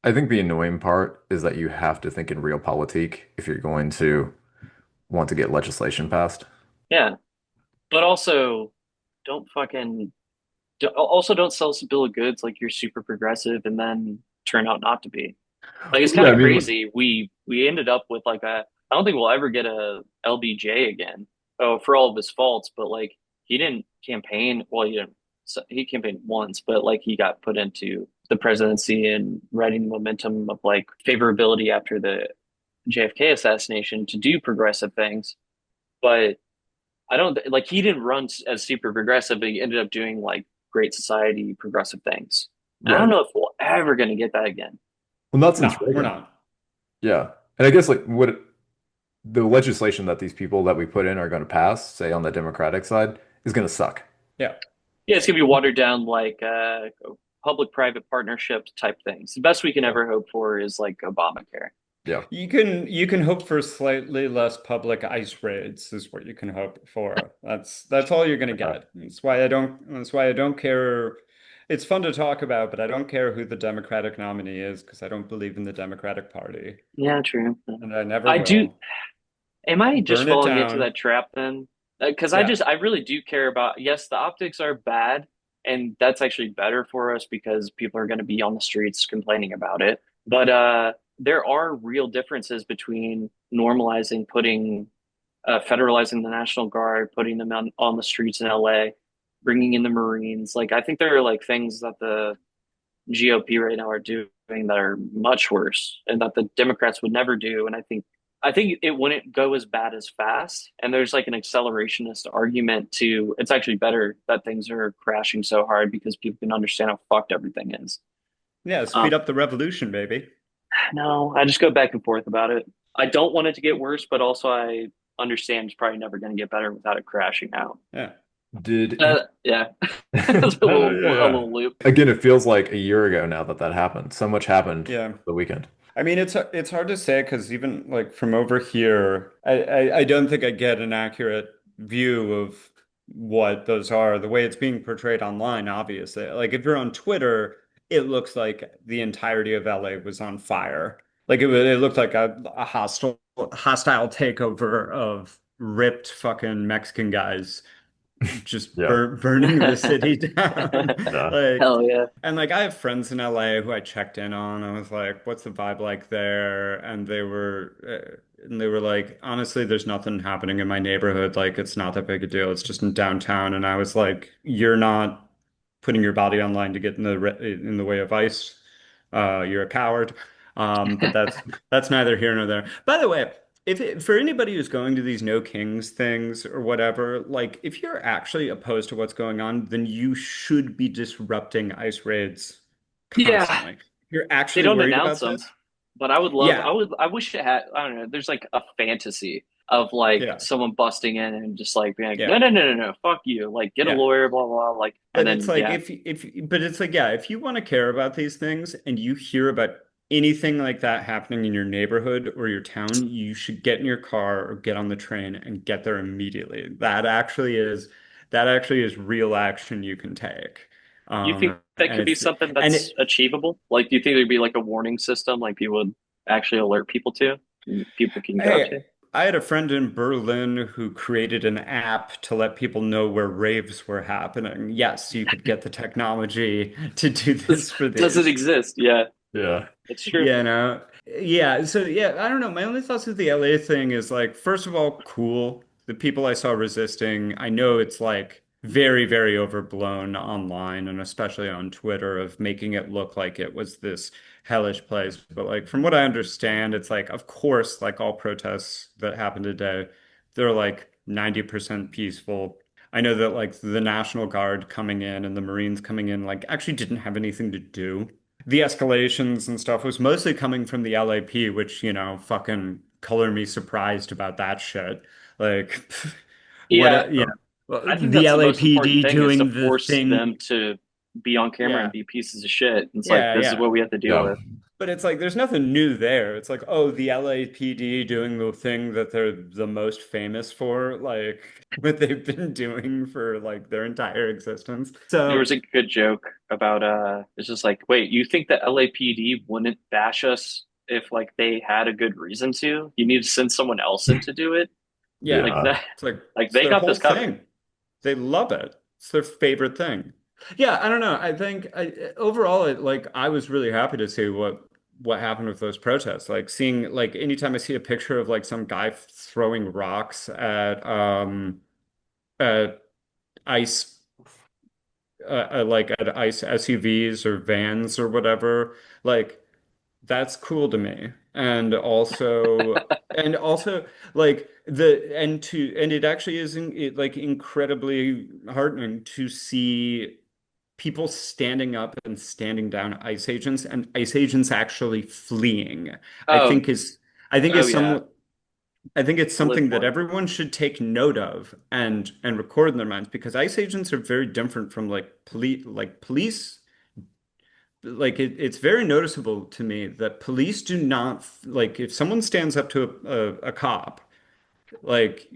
I think the annoying part is that you have to think in realpolitik if you're going to want to get legislation passed. Yeah, but also don't fucking also don't sell us a bill of goods like you're super progressive and then turn out not to be. Like it's Well, kind yeah, I of mean, like, crazy. We ended up with like a I don't think we'll ever get a LBJ again. Oh, for all of his faults, but like he didn't campaign. Well, he didn't. So he campaigned once, but like he got put into the presidency and riding the momentum of like favorability after the JFK assassination to do progressive things. But I don't like he didn't run as super progressive, but he ended up doing like great society progressive things. And I yeah. don't know if we're ever going to get that again. Well, not since No, we're Reagan. not. Yeah. And I guess like what the legislation that these people that we put in are going to pass, say on the Democratic side, is going to suck. Yeah. Yeah, it's gonna be watered down like public-private partnership type things. The best we can Yeah. ever hope for is like Obamacare. Yeah. You can hope for slightly less public ice raids is what you can hope for. That's all you're gonna get. That's why I don't care. It's fun to talk about, but I don't care who the Democratic nominee is because I don't believe in the Democratic Party, Yeah, true. and I never I do. will. Am I just Burn it falling into down. that trap then? Because Yeah. I really do care about, yes, the optics are bad, and that's actually better for us because people are going to be on the streets complaining about it. But there are real differences between normalizing federalizing the National Guard, putting them on the streets in LA, bringing in the Marines. Like, I think there are like things that the GOP right now are doing that are much worse and that the Democrats would never do. And I think it wouldn't go as bad as fast. And there's like an accelerationist argument to it's actually better that things are crashing so hard because people can understand how fucked everything is. Yeah, Um, speed up the revolution, baby. no, I just go back and forth about it. I don't want it to get worse, but also I understand it's probably never going to get better without it crashing out. Yeah. Did Yeah, it's No, a yeah. little loop. Again, it feels like a year ago now that that happened. So much happened Yeah. the weekend. I mean, it's hard to say because even like from over here, I don't think I get an accurate view of what those are. The way it's being portrayed online, obviously. Like if you're on Twitter, it looks like the entirety of LA was on fire. Like it looked like a hostile takeover of ripped fucking Mexican guys just Yeah. burning the city down. Yeah. Like, Hell yeah. and like I have friends in LA who I checked in on. I was like, "What's the vibe like there?" And they were like, "Honestly, there's nothing happening in my neighborhood. Like, it's not that big a deal. It's just in downtown." And I was like, "You're not putting your body online to get in the way of ICE. You're a coward." But that's neither here nor there. By the way, for anybody who's going to these no kings things or whatever, like if you're actually opposed to what's going on, then you should be disrupting ICE raids Yeah, constantly. If you're they actually don't worried announce about them, this, but yeah, I wish it had, I don't know, there's like a fantasy of like yeah, someone busting in and just like being like, yeah, no, fuck you, like get a yeah. lawyer, blah, blah, blah, like, and And it's then, like yeah, but it's like yeah, if you want to care about these things and you hear about anything like that happening in your neighborhood or your town, you should get in your car or get on the train and get there immediately. That actually is real action you can take. do you think that And could be it's something and that's it, achievable? Like, do you think there'd be like a warning system like people would actually alert people to, and people can go Hey, to? I had a friend in Berlin who created an app to let people know where raves were happening. Yes, you could get the technology to do this for Does it these. exist? Yeah, Yeah. it's true. Yeah, no. Yeah, so yeah, I don't know. My only thoughts with the LA thing is like, first of all, cool. The people I saw resisting, I know it's like very, very overblown online and especially on Twitter of making it look like it was this hellish place. But like from what I understand, it's like, of course, like all protests that happen today, they're like 90% peaceful. I know that like the National Guard coming in and the Marines coming in like actually didn't have anything to do the escalations and stuff was mostly coming from the LAP, which, fucking color me surprised about that shit. Like, Yeah, I think the that's the most important LAPD thing is to doing the force them thing. to be on camera and Yeah, be pieces of shit. It's like yeah, this is yeah. what we have to deal Yeah. with. But it's like there's nothing new there. It's like, oh, the LAPD doing the thing that they're the most famous for, like what they've been doing for like their entire existence. There So was a good joke about it's just like, wait, you think the LAPD wouldn't bash us if like they had a good reason to? You need to send someone else in to do it? yeah, Like Yeah. that it's like like it's they their got whole this covered. thing. They love it. It's their favorite thing. Yeah, I don't know. Overall, like I was really happy to see what happened with those protests. Like seeing like anytime I see a picture of like some guy throwing rocks at ice like at ice SUVs or vans or whatever, like that's cool to me. And also like and it actually is like incredibly heartening to see people standing up and standing down ICE agents and ICE agents actually fleeing. I Oh, think is I think oh is yeah. some I think it's I live something that for it. everyone should take note of and record in their minds because ICE agents are very different from like police it's very noticeable to me that police do not like if someone stands up to a cop, like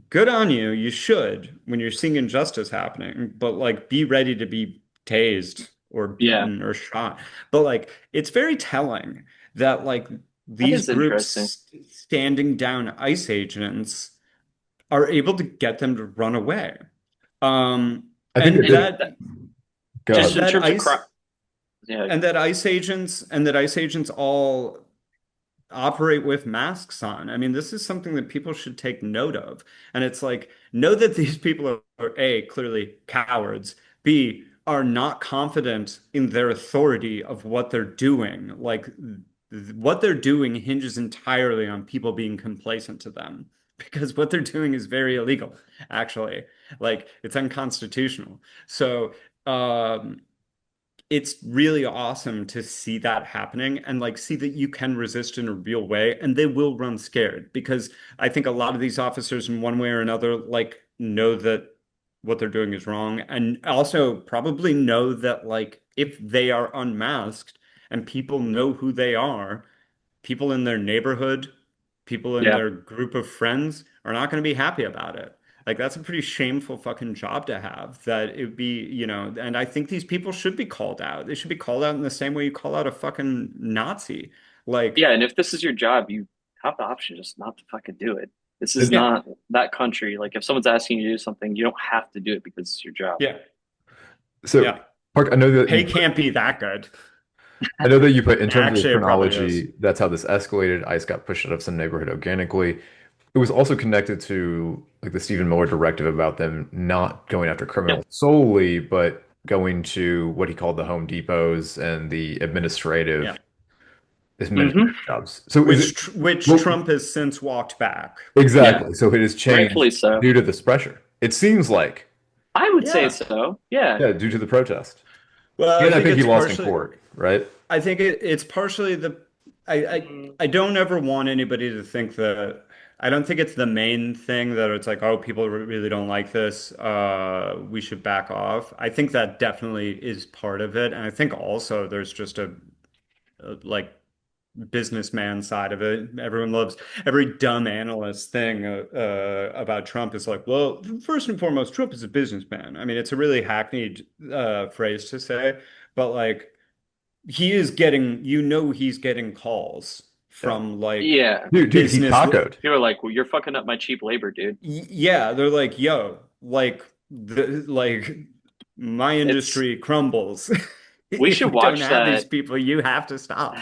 good on you, you should when you're seeing injustice happening, but like be ready to be tased or Yeah, beaten or shot. But like it's very telling that like that these is interesting. groups standing down ICE agents are able to get them to run away. I think it And did. That, Go just ahead. in that terms of crime, ICE yeah, and that ICE agents all operate with masks on. I mean, this is something that people should take note of. And it's like, know that these people are A, clearly cowards, B, are not confident in their authority of what they're doing. Like, what they're doing hinges entirely on people being complacent to them. Because what they're doing is very illegal, actually. Like, it's unconstitutional. So, it's really awesome to see that happening and like see that you can resist in a real way and they will run scared because I think a lot of these officers in one way or another like know that what they're doing is wrong and also probably know that like if they are unmasked and people know who they are, people in their neighborhood, people in yeah, their group of friends are not going to be happy about it. Like that's a pretty shameful fucking job to have. That it would be, and I think these people should be called out. They should be called out in the same way you call out a fucking Nazi. Like, yeah. And if this is your job, you have the option just not to fucking do it. This is It, yeah, not that country. Like if someone's asking you to do something, you don't have to do it because it's your job. yeah, so, yeah. Park, Pay can't be that good. I know that you put in terms of Actually, it probably is. chronology, that's how this escalated. ICE got pushed out of some neighborhood organically. It was also connected to like the Stephen Miller directive about them not going after Yep. criminals solely, but going to what he called the Home Depots and the Yeah. administrative Hmm. jobs. So is it Which well, Trump has since walked back. Yeah. exactly? So it has changed Rightfully so. due to this pressure. It seems like, I would say Yeah. so. Yeah. yeah, due to the protest. Well, I And I think think he it's lost in partially court, right? I think it's partially I, I Mm, I don't ever want anybody to think that I don't think it's the main thing that it's like, oh, people really don't like this. We should back off. I think that definitely is part of it. And I think also there's just a like businessman side of it. Everyone loves every dumb analyst thing about Trump is like, well, first and foremost, Trump is a businessman. I mean, it's a really hackneyed phrase to say, but like he is getting, he's getting calls Yeah. from like yeah. Dude, he business. tacoed. People are like, well, you're fucking up my cheap labor, dude. Yeah, they're like, yo, like my It's industry crumbles. we If should we don't watch have these that. people, you have to stop.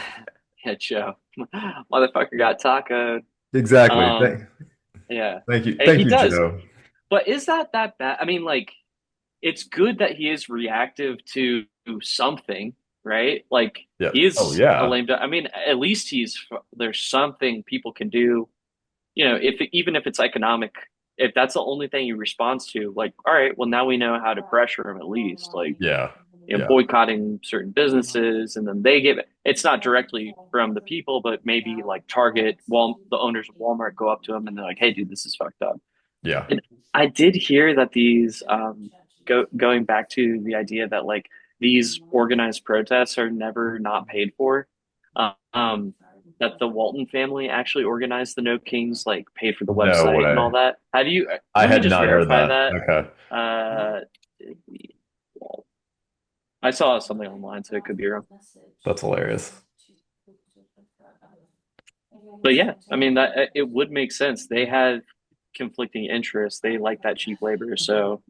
Yeah, Joe. Motherfucker got taco. Exactly. Um, yeah. Thank you. And Thank he you, does. Joe. But is that bad? I mean, like, it's good that he is reactive to something, right? Like, Yeah. he Oh, is a yeah. lame duck. I mean, at least there's something people can do, if even if it's economic, if that's the only thing he responds to, like, all right, well, now we know how to pressure him at least. Like, Yeah. Yeah. boycotting certain businesses, and then they get it's not directly from the people, but maybe like Target, the owners of Walmart go up to him and they're like, "Hey, dude, this is fucked up." Yeah. And I did hear that these going back to the idea that like these organized protests are never not paid for. Um, that the Walton family actually organized the No Kings, like paid for the No website and all way. that. Have you? I Let me had just not heard verify that. that. Okay. Uh, I saw something online, so it could be wrong. That's hilarious. But yeah, I mean that it would make sense. They have conflicting interests. They like that cheap labor. So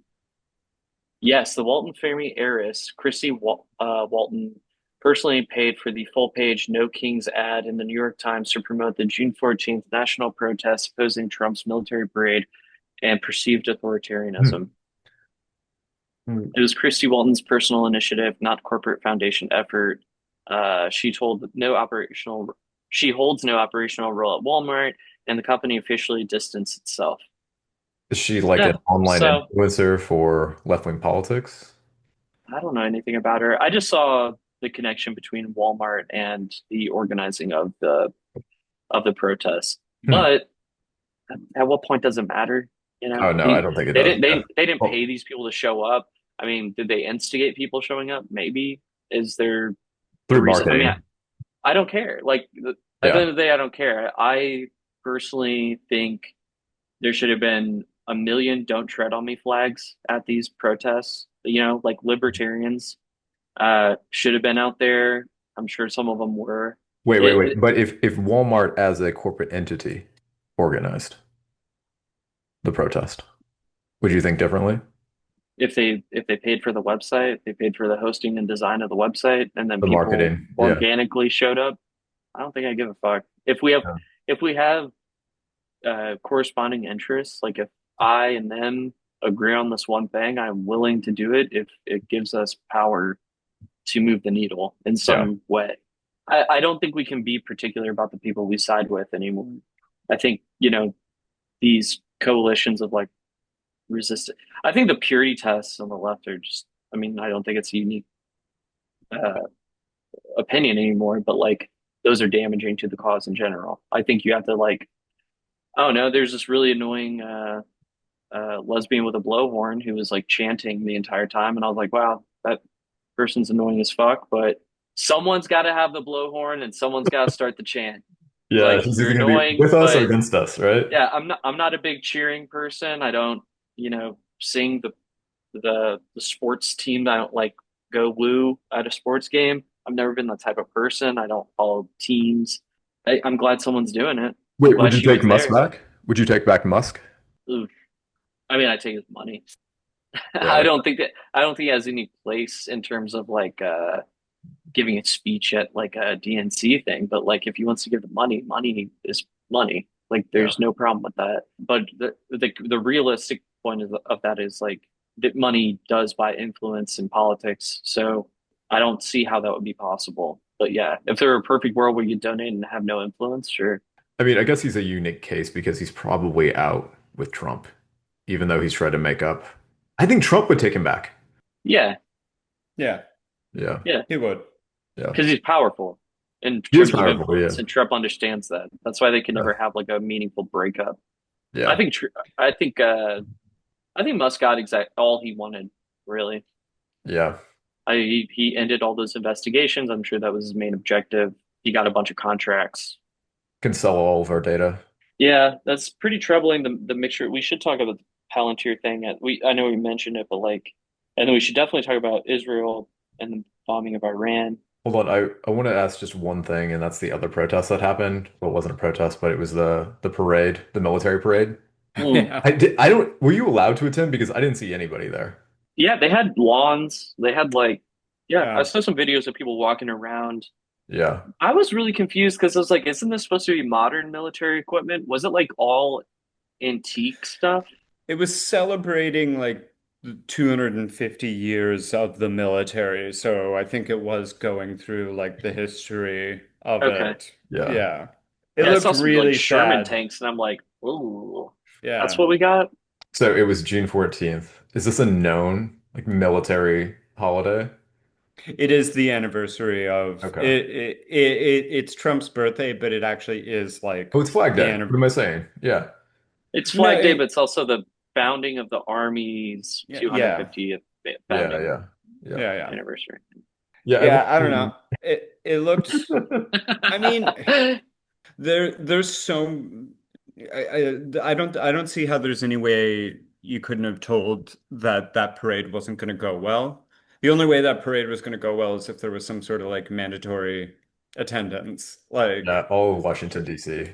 yes, the Walton family heiress, Walton, personally paid for the full-page "No Kings" ad in the New York Times to promote the June 14th national protest opposing Trump's military parade and perceived Hmm. authoritarianism. Hmm. It was Christy Walton's personal initiative, not corporate foundation effort. She holds no operational role at Walmart, and the company officially distanced itself. Is she like an Yeah, online so influencer for left-wing politics? I don't know anything about her. I just saw the connection between Walmart and the organizing of the protests. Hmm. But at what point does it matter? You know, Oh, no, I don't think it they does. didn't Yeah. they didn't Well, pay these people to show up. I mean, did they instigate people showing up? Maybe. Is there? the through reason, I mean, marketing. I don't care. Like at the Yeah. end of the day, I don't care. I personally think there should have been a million "Don't Tread on Me" flags at these protests. You know, like libertarians should have been out there. I'm sure some of them were. Wait, wait, wait. It, But if Walmart as a corporate entity organized the protest, would you think differently? if they paid for the website, they paid for the hosting and design of the website, and then The people marketing. Yeah. organically showed up. I don't think I give a fuck. If we have corresponding interests, like if I and them agree on this one thing, I'm willing to do it if it gives us power to move the needle in Yeah. some way. I don't think we can be particular about the people we side with anymore. I think, these coalitions of like resistance. I think the purity tests on the left are just, I mean, I don't think it's a unique uh, opinion anymore, but like those are damaging to the cause in general. I think you have to like, oh no, there's this really annoying lesbian with a blowhorn who was like chanting the entire time. And I was like, wow, that person's annoying as fuck, but someone's got to have the blowhorn and someone's got to start the chant. Yeah. Like She's you're either going to be annoying, with us or but against us, right? yeah, I'm not a big cheering person. I don't, sing the sports team. I don't like go woo at a sports game. I've never been that type of person. I don't follow teams. I'm glad someone's doing it. I'm Wait, would glad you she take was Musk there. back? Would you take back Musk? Ooh, I mean, I take his money. Yeah. I don't think it has any place in terms of like giving a speech at like a DNC thing. But like if he wants to give the money, money is money. Like Yeah. there's no problem with that. But the realistic point of that is like that money does buy influence in politics. So I don't see how that would be possible. But yeah, if there were a perfect world where you donate and have no influence, sure. I mean, I guess he's a unique case because he's probably out with Trump, even though he's tried to make up. I think Trump would take him back. Yeah, Yeah, Yeah. yeah, he would. Yeah. because he's powerful in He is terms of powerful. Yeah. influence, and Trump understands that. That's why they can Yeah. never have like a meaningful breakup. I Yeah. think tr- I think Musk got exact all he wanted, really. Yeah. He ended all those investigations. I'm sure that was his main objective. He got a bunch of contracts. Can sell all of our data. Yeah, that's pretty troubling. The mixture. We should talk about the Palantir thing. I know we mentioned it, but like, and then we should definitely talk about Israel and the bombing of Iran. Hold on, I want to ask just one thing, and that's the other protest that happened. Well, it wasn't a protest, but it was the parade, the military parade. Mm. Yeah. I don't, were you allowed to attend? Because I didn't see anybody there. Yeah, they had lawns. They had like, yeah, I Yeah. saw some videos of people walking around. Yeah. I was really confused because I was like, isn't this supposed to be modern military equipment? Was it like all antique stuff? It was celebrating like the 250 years of the military. So I think it was going through like the history of Okay. it. Yeah. Yeah. It Yeah, I looked saw some like really Sherman sad. tanks, and I'm like, ooh, that's Yeah. what we got? So it was June 14th. Is this a known like military holiday? It is the anniversary of Okay. it's Trump's birthday, but it actually is Oh, like it's Flag the Day. What anniversary. am I saying? Yeah. It's No, Flag Day, but it's also the founding of the Army's yeah, yeah. 250th Yeah, founding yeah. Yeah. Yeah, yeah. anniversary. Yeah, I went Yeah, I don't to know. It looked I mean, there's so I don't see how there's any way you couldn't have told that that parade wasn't going to go well. The only way that parade was going to go well is if there was some sort of like mandatory attendance. yeah, Like, all of Washington, D.C.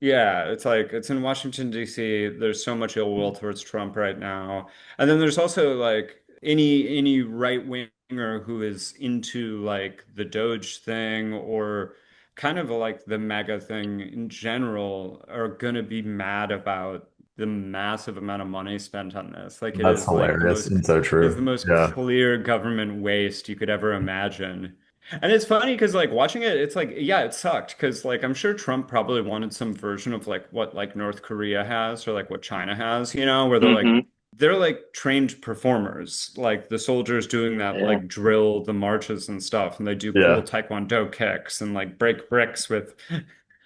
yeah, it's like it's in Washington, D.C. There's so much ill will towards Trump right now. And then there's also like any right winger who is into like the Doge thing or kind of like the MAGA thing in general are gonna be mad about the massive amount of money spent on this. Like it That's is like the hilarious most and so it is the true. most Yeah. clear government waste you could ever imagine. And it's funny because like watching it, it's like, yeah, it sucked because like I'm sure Trump probably wanted some version of like what like North Korea has or like what China has, where Hmm. they're like trained performers, like the soldiers doing that Yeah. like drill, the marches and stuff, and they do cool Yeah. Taekwondo kicks and like break bricks with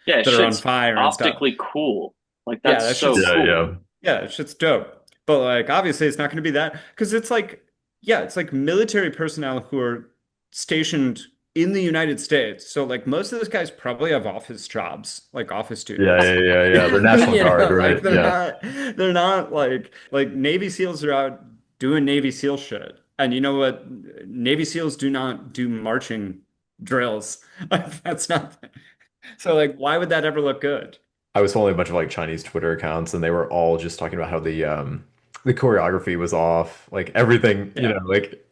Yeah, that are on shit's fire and stuff. optically cool. Like Yeah, that's that so shit's Yeah, cool. yeah. yeah, that shit's dope. But like obviously it's not going to be that because it's like yeah, it's like military personnel who are stationed in the United States. So like most of those guys probably have office jobs, like office Yeah, duties. yeah, yeah, yeah. They're National You Guard, know, right? like Yeah. they're not like Navy SEALs are out doing Navy SEAL shit. And you know what? Navy SEAls do not do marching drills. Like that's not so like why would that ever look good? I was following a bunch of like Chinese Twitter accounts and they were all just talking about how the choreography was off, like everything, Yeah. like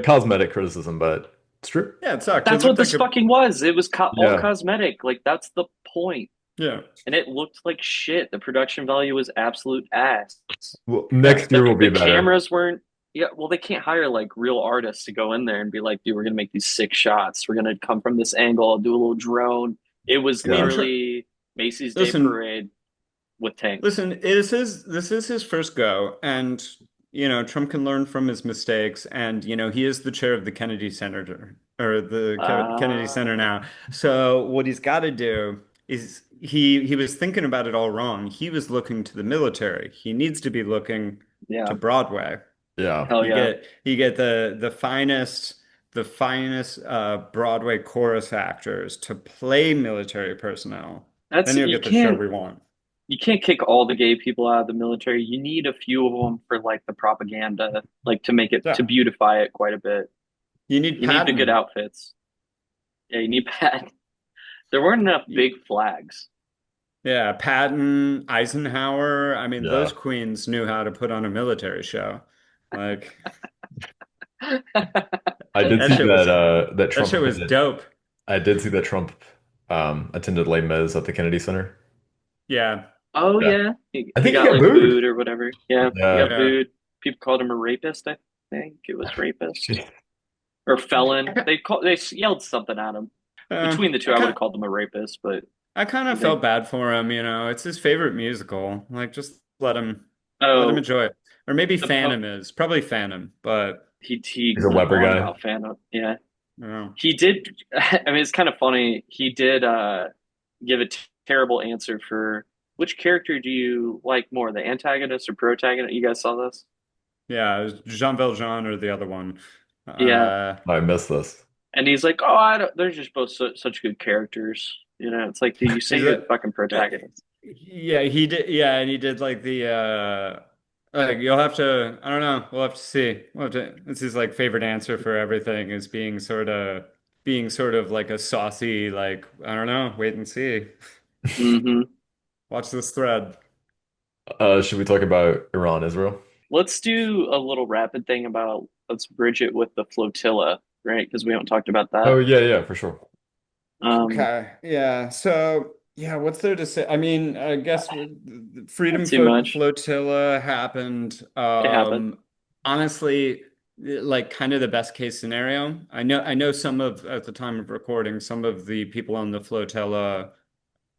cosmetic criticism, but it's true. Yeah, it sucked. It That's what looked like this a fucking was. It was all Yeah. cosmetic. Like that's the point. yeah. And it looked like shit. The production value was absolute ass. Well, Yeah. next year will The be better. cameras weren't. Yeah, well, they can't hire like real artists to go in there and be like, dude, we're gonna make these sick shots. We're gonna come from this angle, I'll do a little drone. It was I mean, Yeah. literally Macy's Day listen, Parade with tanks. listen, this is his first go, and Trump can learn from his mistakes, and he is the chair of the Kennedy Center or the Kennedy Center Uh, now. So what he's got to do is he was thinking about it all wrong. He was looking to the military. He needs to be looking yeah, to Broadway. Yeah. hell You yeah. get you get the finest Broadway chorus actors to play military personnel. That's Then you'll get the show we want. you can't kick all the gay people out of the military. You need a few of them for like the propaganda, like to make it to Yeah. beautify it quite a bit. You need You need the good Patton. outfits. Yeah, you need Pat. There weren't enough big flags. Yeah, Patton, Eisenhower. I mean, those Yeah. queens knew how to put on a military show. Like I did that see shit was that that Trump shit was attended. dope. I did see that Trump attended Les Mis at the Kennedy Center. Yeah. Oh Yeah. yeah, I he think he got got like booed. booed or whatever. Yeah, he Yeah. got Yeah. booed. People called him a rapist. I think it was rapist or felon. They yelled something at him. Uh, Between the two, I I would kind have called him a rapist, but I kind of they felt bad for him. It's his favorite musical. Like just let him oh enjoy it. Or maybe the po Phantom is. Probably Phantom, but He's he a went Weber on guy. about Fano. Yeah, you know. he did. I mean, it's kind of funny. He did give a terrible answer for which character do you like more, the antagonist or protagonist? You guys saw this? Yeah, it was Jean Valjean or the other one. Yeah, I missed this. and he's like, "Oh, I don't, they're just both such good characters." You know, it's like, dude, you say Is you're the it? fucking protagonist. Yeah, he did. Yeah, and he did like like you'll have to. I don't know. We'll have to see. It's his like favorite answer for everything is being sort of like a saucy like I don't know. Wait and see. Hmm. Watch this thread. Should we talk about Iran, Israel? Let's do a little rapid thing about let's bridge it with the flotilla, right? Because we haven't talked about Oh that. yeah, yeah, for sure. Um, Okay. Yeah. So, yeah, what's there to say? I mean, I guess not Freedom too much. Flotilla happened. It happened. Honestly, like kind of the best case scenario. I know at the time of recording, some of the people on the flotilla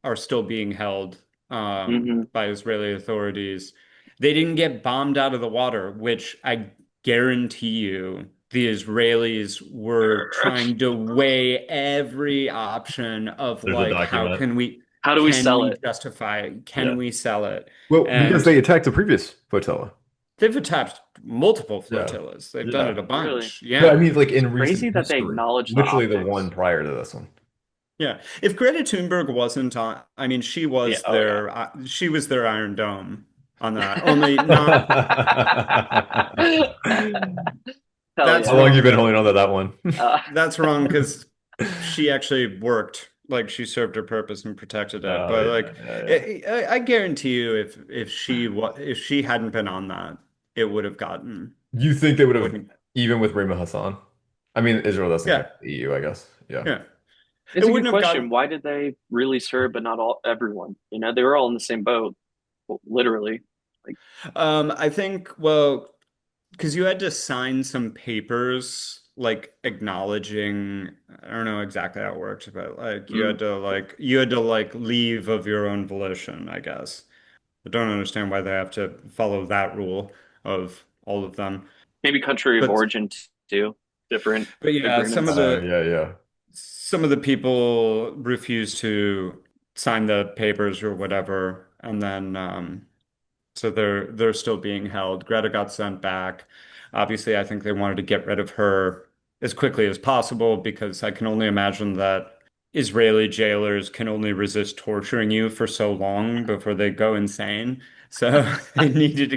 are still being held Hmm. by Israeli authorities. They didn't get bombed out of the water, which I guarantee you the Israelis were trying to weigh every option of There's a like how document. can we How do we can sell we it? justify it? Can Yeah. we sell it? Well, because And they attacked the previous flotilla. they've attacked multiple Yeah. flotillas. They've done Yeah. it a Really? bunch. But I Yeah. mean, like It's in crazy recent that they history, acknowledge the literally the one optics. prior to this one. Yeah. If Greta Thunberg wasn't on, I mean, Yeah. Oh yeah. she was their Iron Dome on that. Only not, Hell that's How yeah. long you wrong been holding though. on to that one? That's wrong because she actually worked, like she served her purpose and protected it. Oh But yeah, like, yeah, yeah. I guarantee you, if she hadn't been on that, it would have gotten You think they would have, wouldn't. even with Rima Hassan? I mean, Israel doesn't Yeah. count the EU, I guess. Yeah. Yeah. It It's a good wouldn't have question. gotten. Why did they release her, but not everyone? You know, they were all in the same boat, well, literally. Like, I think well. Because you had to sign some papers like acknowledging, I don't know exactly how it worked, but like mm, you had to like leave of your own volition, I guess. I don't understand why they have to follow that rule of all of them. maybe country of But origin too. Different but yeah, some of agreements. the Yeah, yeah. some of the people refused to sign the papers or whatever, and then so they're still being held. Greta got sent back. Obviously, I think they wanted to get rid of her as quickly as possible because I can only imagine that Israeli jailers can only resist torturing you for so long before they go insane. So they needed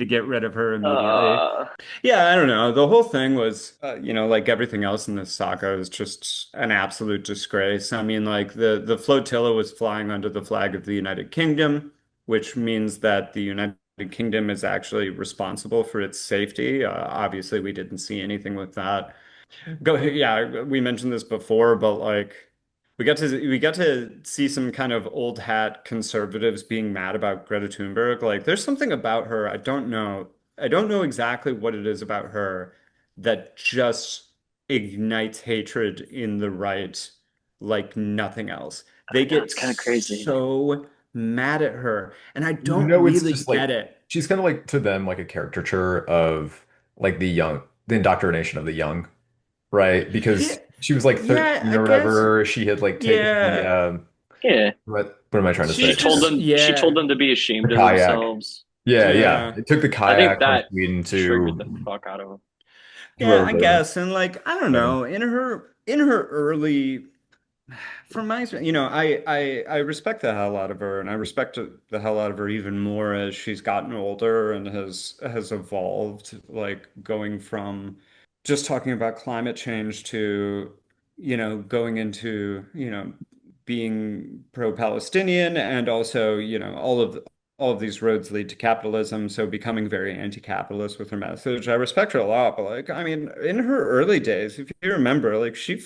to get rid of her immediately. Uh, Yeah, I don't know. The whole thing was, like everything else in this saga is just an absolute disgrace. I mean, like the flotilla was flying under the flag of the United Kingdom, which means that the United Kingdom is actually responsible for its safety. Obviously, we didn't see anything with that. Yeah, we mentioned this before, but like we got to see some kind of old hat conservatives being mad about Greta Thunberg. Like there's something about her, I don't know. I don't know exactly what it is about her that just ignites hatred in the right like nothing else. They I know get it's kind of crazy. so mad at her, and I don't No, it's really just like get it. she's kind of like to them like a caricature of like the indoctrination of the young, right? Yeah, Because she was like yeah, 13 I or guess. whatever. She had like taken the Yeah. Yeah, what am I trying to say? She's just, she told yeah, them to be The ashamed of kayak. themselves. Yeah, yeah. yeah, It took the I think kayak from that Sweden triggered the to fuck out of them. yeah, whoever I they were. guess. And like, I don't Yeah. know, in her early, from my, I respect the hell out of her, and I respect the hell out of her even more as she's gotten older and has evolved, like going from just talking about climate change to, going into, being pro-Palestinian and also, all of these roads lead to capitalism, so becoming very anti-capitalist with her message. I respect her a lot, but like, I mean, in her early days, if you remember, like she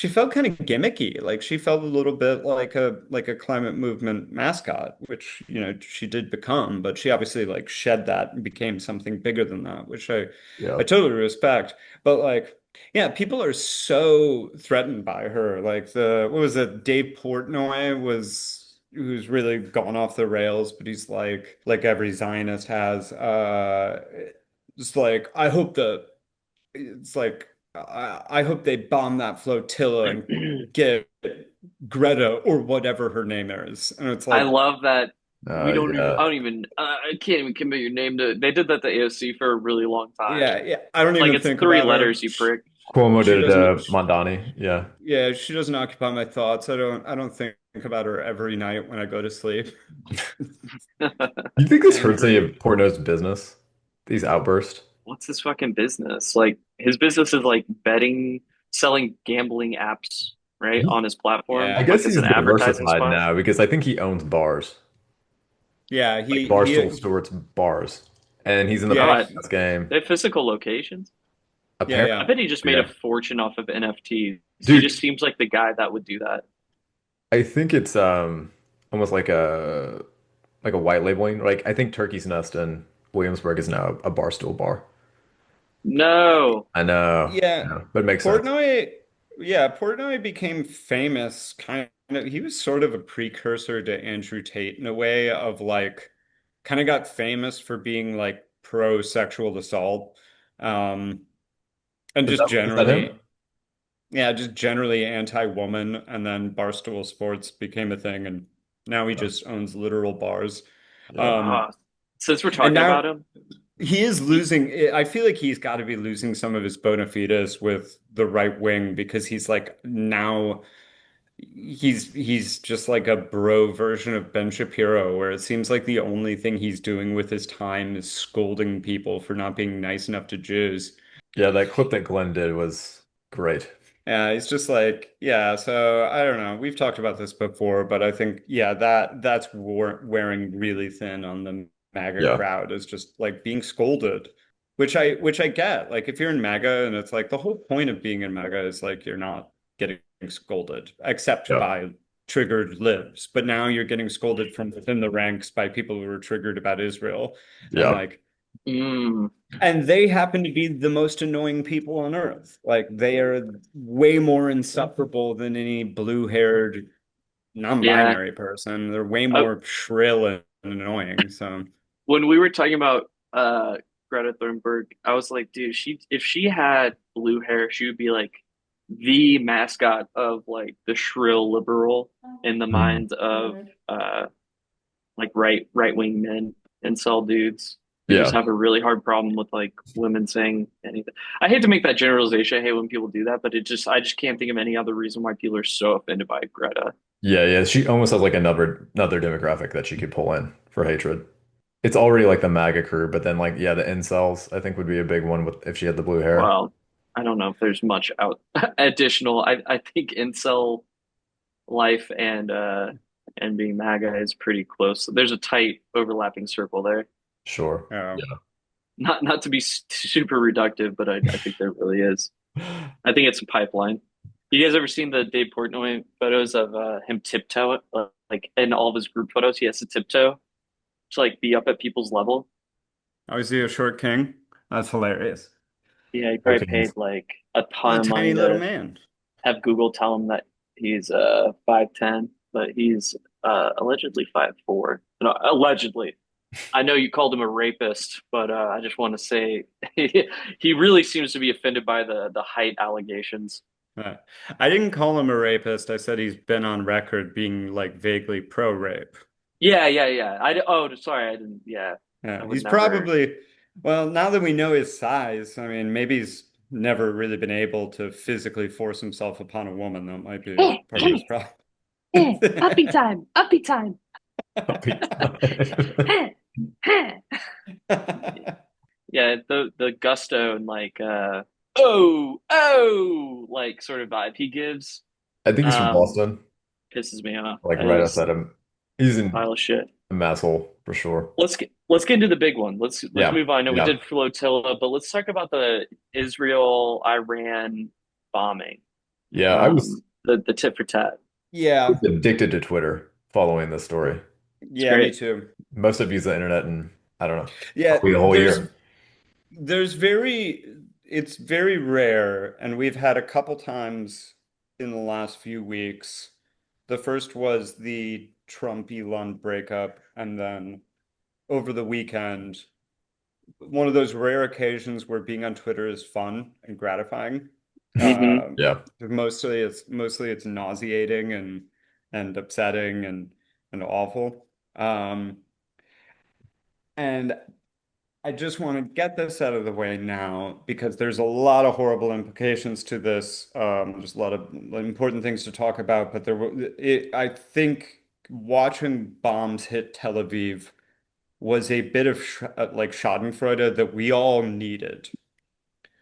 felt kind of gimmicky. Like she felt a little bit like a climate movement mascot, which, she did become, but she obviously like shed that and became something bigger than that, which I Yeah. totally respect. But like, yeah, people are so threatened by her. Like what was it? Dave Portnoy who's really gone off the rails, but he's like every Zionist has, just like I hope the it's like I hope they bomb that flotilla and get Greta or whatever her name is. And it's I like, love that we don't even. I Yeah. don't even. I can't even commit your name to. They did that to AOC for a really long time. yeah, yeah, I don't Like even it's think three about her. letters, you prick. Cuomo She did doesn't. Mondani. Yeah. Yeah, she doesn't occupy my thoughts. I don't think about her every night when I go to sleep. You think this And hurts any her, of Portnoy's business? These outbursts? What's his fucking business? Like his business is like betting, selling gambling apps, right, He, on his I platform, yeah, like guess as he's an advertising diversified spot. now because I think he owns bars, yeah, like Barstool Stewart's bars, and he's in the Oh, yeah, they game. have physical locations. yeah, I yeah. bet he just made a Yeah. fortune off of NFTs. He Dude, just seems like the guy that would do that. I think it's almost like a white labeling. Like I think Turkey's Nest in Williamsburg is now a Barstool bar. No. I know, Yeah, yeah, but it makes sense. Portnoy, yeah, Portnoy became famous kind of, he was sort of a precursor to Andrew Tate in a way of like, kind of got famous for being like pro sexual assault. Um, and just Is that him? generally, yeah, just generally anti-woman. And then Barstool Sports became a thing. And now he Yeah. just owns literal bars. Yeah. Um, Since we're and talking now about him, he is he, losing. I feel like he's got to be losing some of his bona fides with the right wing because he's like now he's just like a bro version of Ben Shapiro, where it seems like the only thing he's doing with his time is scolding people for not being nice enough to Jews. Yeah, that clip that Glenn did was great. Yeah, it's just like, yeah, so I don't know. We've talked about this before, but I think, yeah, that's wearing really thin on the MAGA Yeah. crowd is just like being scolded, which I get. Like if you're in MAGA and it's like the whole point of being in MAGA is like you're not getting scolded, except Yeah. by triggered libs. But now you're getting scolded from within the ranks by people who are triggered about Israel. And Yeah. like mm, and they happen to be the most annoying people on earth. Like they are way more insufferable than any blue-haired yeah. non-binary person. They're way I, more shrill and annoying. So when we were talking about Greta Thunberg, I was like, dude, she if she had blue hair, she would be like the mascot of like the shrill liberal in the Mhm. minds of like right wing men, incel dudes. They just Yeah. have a really hard problem with like women saying anything. I hate to make that generalization. I hate when people do that, but I just can't think of any other reason why people are so offended by Greta. Yeah, yeah. She almost has like another demographic that she could pull in for hatred. It's already like the MAGA crew, but then like yeah, the incels I think would be a big one with if she had the blue hair. Well, I don't know if there's much out additional. I think incel life and being MAGA is pretty close. There's a tight overlapping circle there. Sure. Oh. Yeah. Not to be super reductive, but I think there really is. I think it's a pipeline. You guys ever seen the Dave Portnoy photos of him tiptoe? Like in all of his group photos, he has to tiptoe to like be up at people's level. Oh, is he a short king? That's hilarious. Yeah, he probably Okay. paid like a He's ton a of tiny money little to man. have Google tell him that he's 5'10", but he's allegedly 5'4". No, allegedly. I know you called him a rapist, but I just want to say he really seems to be offended by the height allegations. Uh, I didn't call him a rapist. I said he's been on record being like vaguely pro-rape. Yeah, yeah, yeah. Oh, sorry, I didn't. Yeah, I Yeah, would he's never. probably, well, now that we know his size, I mean, maybe he's never really been able to physically force himself upon a woman. That might be Hey, part of his hey, problem. hey, uppy time, uppy time. Hey, hey. Yeah, the gusto and like like sort of vibe he gives I think he's from um Boston, pisses me off. like That right is outside him. He's a in pile of shit. a masshole for sure. Let's get into the big one. Let's Yeah. move on. I know we Yeah. did flotilla, but let's talk about the Israel Iran bombing. Yeah. I was The tit for tat. Yeah, addicted to Twitter following this story. It's yeah, me great. too. Most have used the internet and I don't know, Yeah, probably the whole year. there's it's very rare, and we've had a couple times in the last few weeks. The first was the Trump Elon breakup, and then over the weekend, one of those rare occasions where being on Twitter is fun and gratifying. Hmm. Yeah. Mostly it's nauseating and upsetting and awful. Um, and I just want to get this out of the way now because there's a lot of horrible implications to this. There's a lot of important things to talk about, but I think watching bombs hit Tel Aviv was a bit of sh like Schadenfreude that we all needed.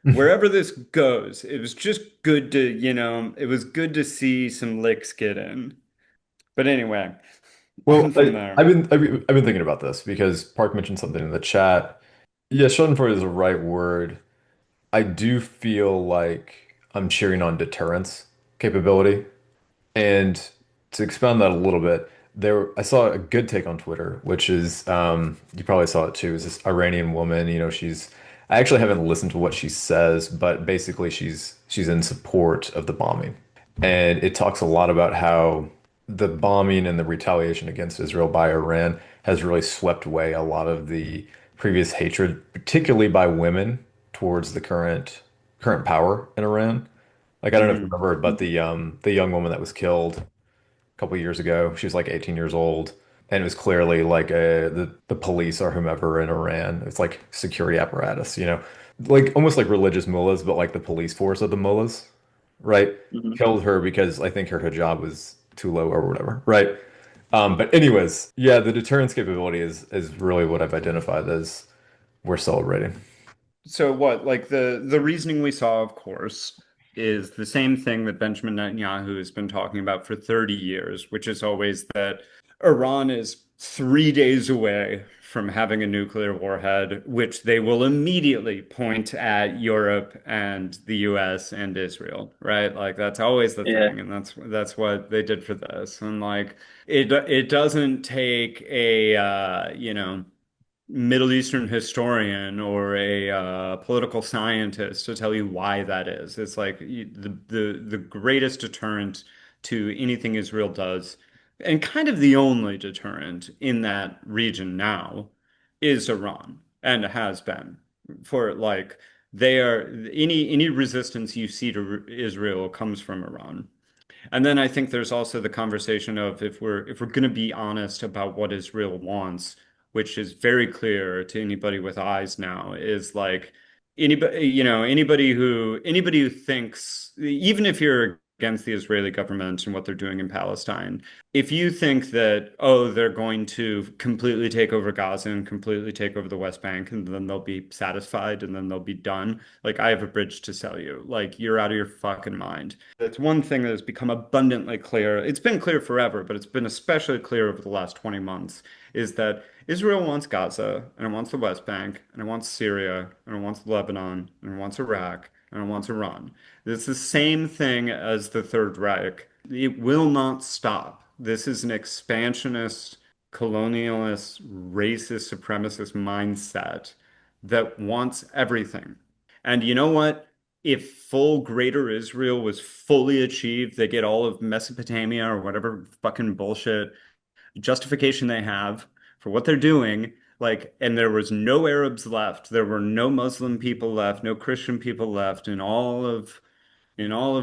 Wherever this goes, it was just good to, it was good to see some licks get in. But anyway, Well, on from there. I've been thinking about this because Park mentioned something in the chat. Yeah, Schadenfreude is the right word. I do feel like I'm cheering on deterrence capability. And to expound that a little bit, I saw a good take on Twitter, which is you probably saw it too, is this Iranian woman, I actually haven't listened to what she says, but basically she's in support of the bombing. And it talks a lot about how the bombing and the retaliation against Israel by Iran has really swept away a lot of the previous hatred, particularly by women towards the current power in Iran. Like I don't know if you Mm, remember, but the young woman that was killed a couple years ago, she was like 18 years old, and it was clearly like the police or whomever in Iran. It's like security apparatus, like almost like religious mullahs, but like the police force of the mullahs, right? Hmm. Killed her because I think her hijab was too low or whatever, right? But anyways, yeah, the deterrence capability is really what I've identified as we're celebrating. So what, like the reasoning we saw, of course, is the same thing that Benjamin Netanyahu has been talking about for 30 years, which is always that Iran is 3 days away from having a nuclear warhead, which they will immediately point at Europe and the US and Israel, right? Like that's always the Yeah. thing, and that's what they did for this. And like it doesn't take a Middle Eastern historian or a political scientist to tell you why that is. It's like the greatest deterrent to anything Israel does, and kind of the only deterrent in that region now is Iran, and has been for like they are any resistance you see to Israel comes from Iran. And then I think there's also the conversation of if we're going to be honest about what Israel wants, which is very clear to anybody with eyes now, is like anybody who thinks, even if you're against the Israeli government and what they're doing in Palestine, if you think that, oh, they're going to completely take over Gaza and completely take over the West Bank and then they'll be satisfied and then they'll be done, like I have a bridge to sell you. Like you're out of your fucking mind. That's one thing that has become abundantly clear. It's been clear forever, but it's been especially clear over the last 20 months, is that Israel wants Gaza and it wants the West Bank and it wants Syria and it wants Lebanon and it wants Iraq and it wants Iran. It's the same thing as the Third Reich. It will not stop. This is an expansionist, colonialist, racist, supremacist mindset that wants everything. And you know what? If full Greater Israel was fully achieved, they get all of Mesopotamia or whatever fucking bullshit justification they have for what they're doing. Like, and there was no Arabs left, there were no Muslim people left, no Christian people left in all of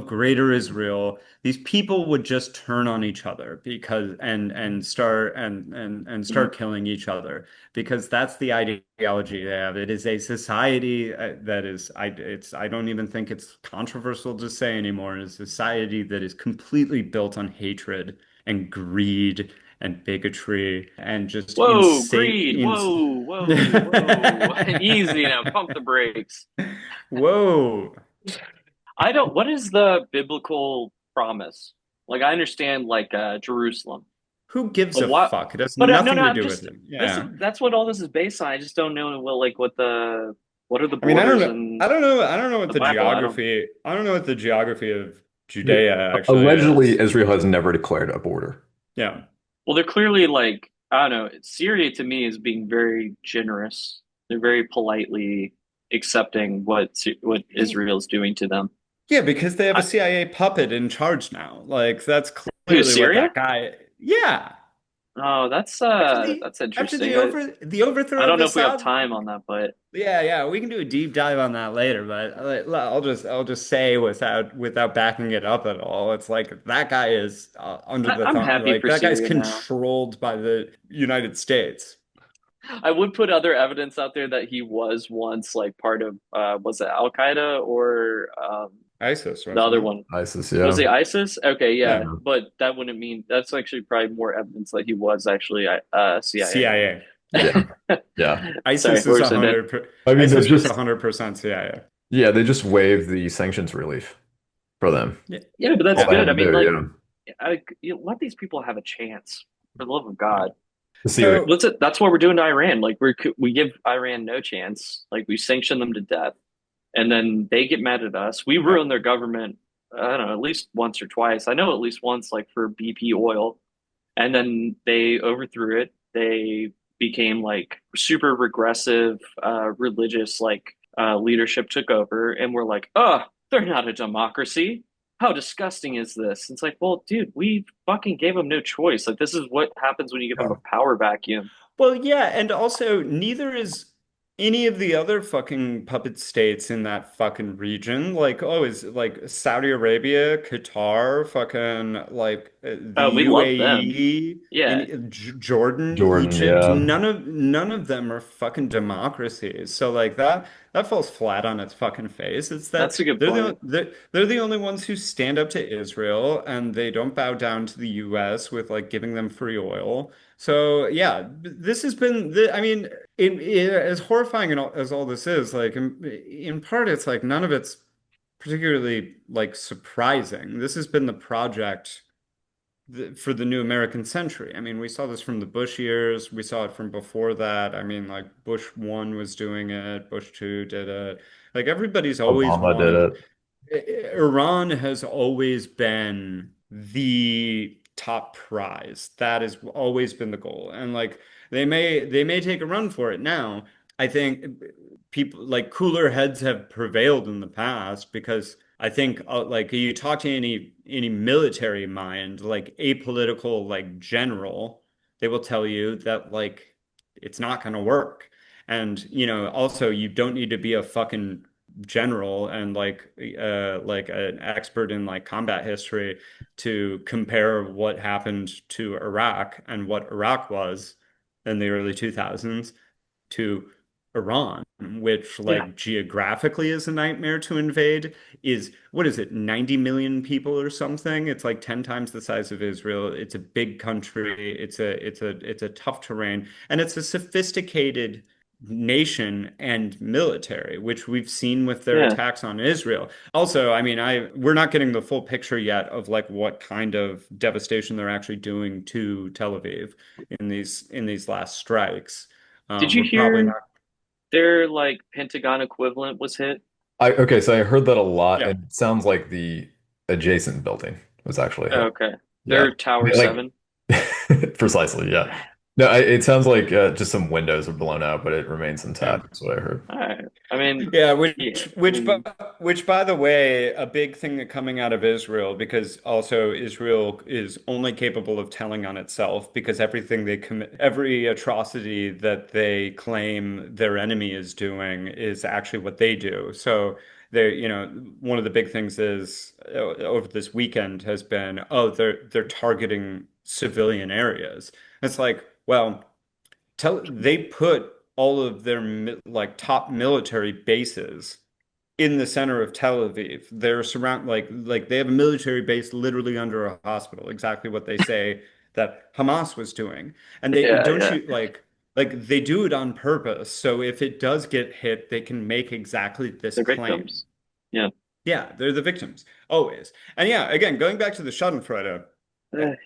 Greater Israel, these people would just turn on each other because and Mhm. start killing each other because that's the ideology they have. It is a society that is I don't even think it's controversial to say anymore. It's a society that is completely built on hatred and greed and bigotry and just Whoa, insane greed. Whoa, whoa, whoa. Easy now. Pump the brakes. Whoa. I don't, what is the biblical promise? Like, I understand, like, Jerusalem, Who gives but a what, fuck? It has but no, nothing no, to I'm do with just, it. Yeah. that's what all this is based on. I just don't know what are the I mean, I don't borders know. in I don't know. I don't know what the the Bible? I don't, geography. I don't know what the geography of The- Judea actually Allegedly, is. Israel has never declared a border. Yeah. well, they're clearly like, I don't know. Syria to me is being very generous. They're very politely accepting what Israel's doing to them. Yeah, because they have a I, CIA puppet in charge now. Like that's who's clearly what Syria? that guy. Yeah. Oh, After the that's after interesting. the over the I overthrow don't of know if we have Assad. time on that, but Yeah, yeah, we can do a deep dive on that later, but I'll just say without backing it up at all. It's like that guy is under the I'm thumb. happy Like for that guy's Syria now. controlled by the United States. I would put other evidence out there that he was once like part of was it Al Qaeda or ISIS, the wasn't other it? one? ISIS, Was yeah. he ISIS? Okay, yeah, Yeah. but that wouldn't mean that's actually probably more evidence that he was actually CIA. Yeah. Yeah. Yeah. Sorry, ISIS what is were you a saying, Dan? hundred per I mean, there's ISIS was just, 100% CIA. yeah, they just waived the sanctions relief for them. Yeah. Yeah, but that's All they Yeah. had good. I to mean, do, like, yeah. let these people have a chance for the love of Yeah. God. To see what, So, That's what we're doing to Iran. Like we give Iran no chance. Like we sanction them to death, and then they get mad at us. We uh, ruin their government. I don't know, at least once or twice. I know at least once, like for BP oil, and then they overthrew it. They became like super regressive, religious, like leadership took over, and we're like, oh, they're not a democracy. How disgusting is this? It's like, well, dude, we fucking gave them no choice. Like, this is what happens when you give them yeah. a power vacuum. well, yeah, and also neither is any of the other fucking puppet states in that fucking region. Like, oh, is like Saudi Arabia, Qatar, fucking like the We love them. UAE, Yeah, in Jordan, Jordan, Egypt. yeah. None of them are fucking democracies. So like that falls flat on its fucking face. It's that that's a good they're point. they're the only ones who stand up to Israel and they don't bow down to the US with like giving them free oil. So yeah, this has been I mean, as horrifying as all this is, like in part, it's like none of it's particularly like surprising. This has been the project for the new American century. I mean, we saw this from the Bush years. We saw it from before that. I mean, like Bush 1 was doing it, Bush 2 did it. Like everybody's always Obama did wanted. it. Iran has always been the top prize. That has always been the goal. And like they may take a run for it now. I think people like cooler heads have prevailed in the past because I think like you talk to any military mind, like apolitical like general, they will tell you that like it's not going to work. And also you don't need to be a fucking general and like an expert in like combat history to compare what happened to Iraq and what Iraq was in the early 2000s to Iran, which Yeah. like geographically is a nightmare to invade, is what is it, 90 million people or something? It's like 10 times the size of Israel. It's a big country. It's a tough terrain, and it's a sophisticated nation and military, which we've seen with their Yeah. attacks on Israel. Also, I mean, we're not getting the full picture yet of like what kind of devastation they're actually doing to Tel Aviv in these last strikes. Did you We're probably hear not. their like Pentagon equivalent was hit? Okay, so I heard that a lot, Yeah. and it sounds like the adjacent building was actually Oh, hit. okay. Yeah, Their Tower like 7. precisely. Yeah. No, it sounds like just some windows are blown out, but it remains Yeah. intact. That's what I heard. All right. I mean, Yeah, yeah. I which by, mean, which by the way, a big thing that coming out of Israel, because also Israel is only capable of telling on itself because everything they commit, every atrocity that they claim their enemy is doing is actually what they do. So one of the big things is over this weekend has been, oh, they're targeting civilian areas. It's like, well, they put all of their like top military bases in the center of Tel Aviv. They're like they have a military base literally under a hospital, exactly what they say that Hamas was doing. And they yeah, don't yeah. you like they do it on purpose. So if it does get hit, they can make exactly this They're claim. victims. Yeah. Yeah, they're the victims always. And yeah, again, going back to the Schadenfreude,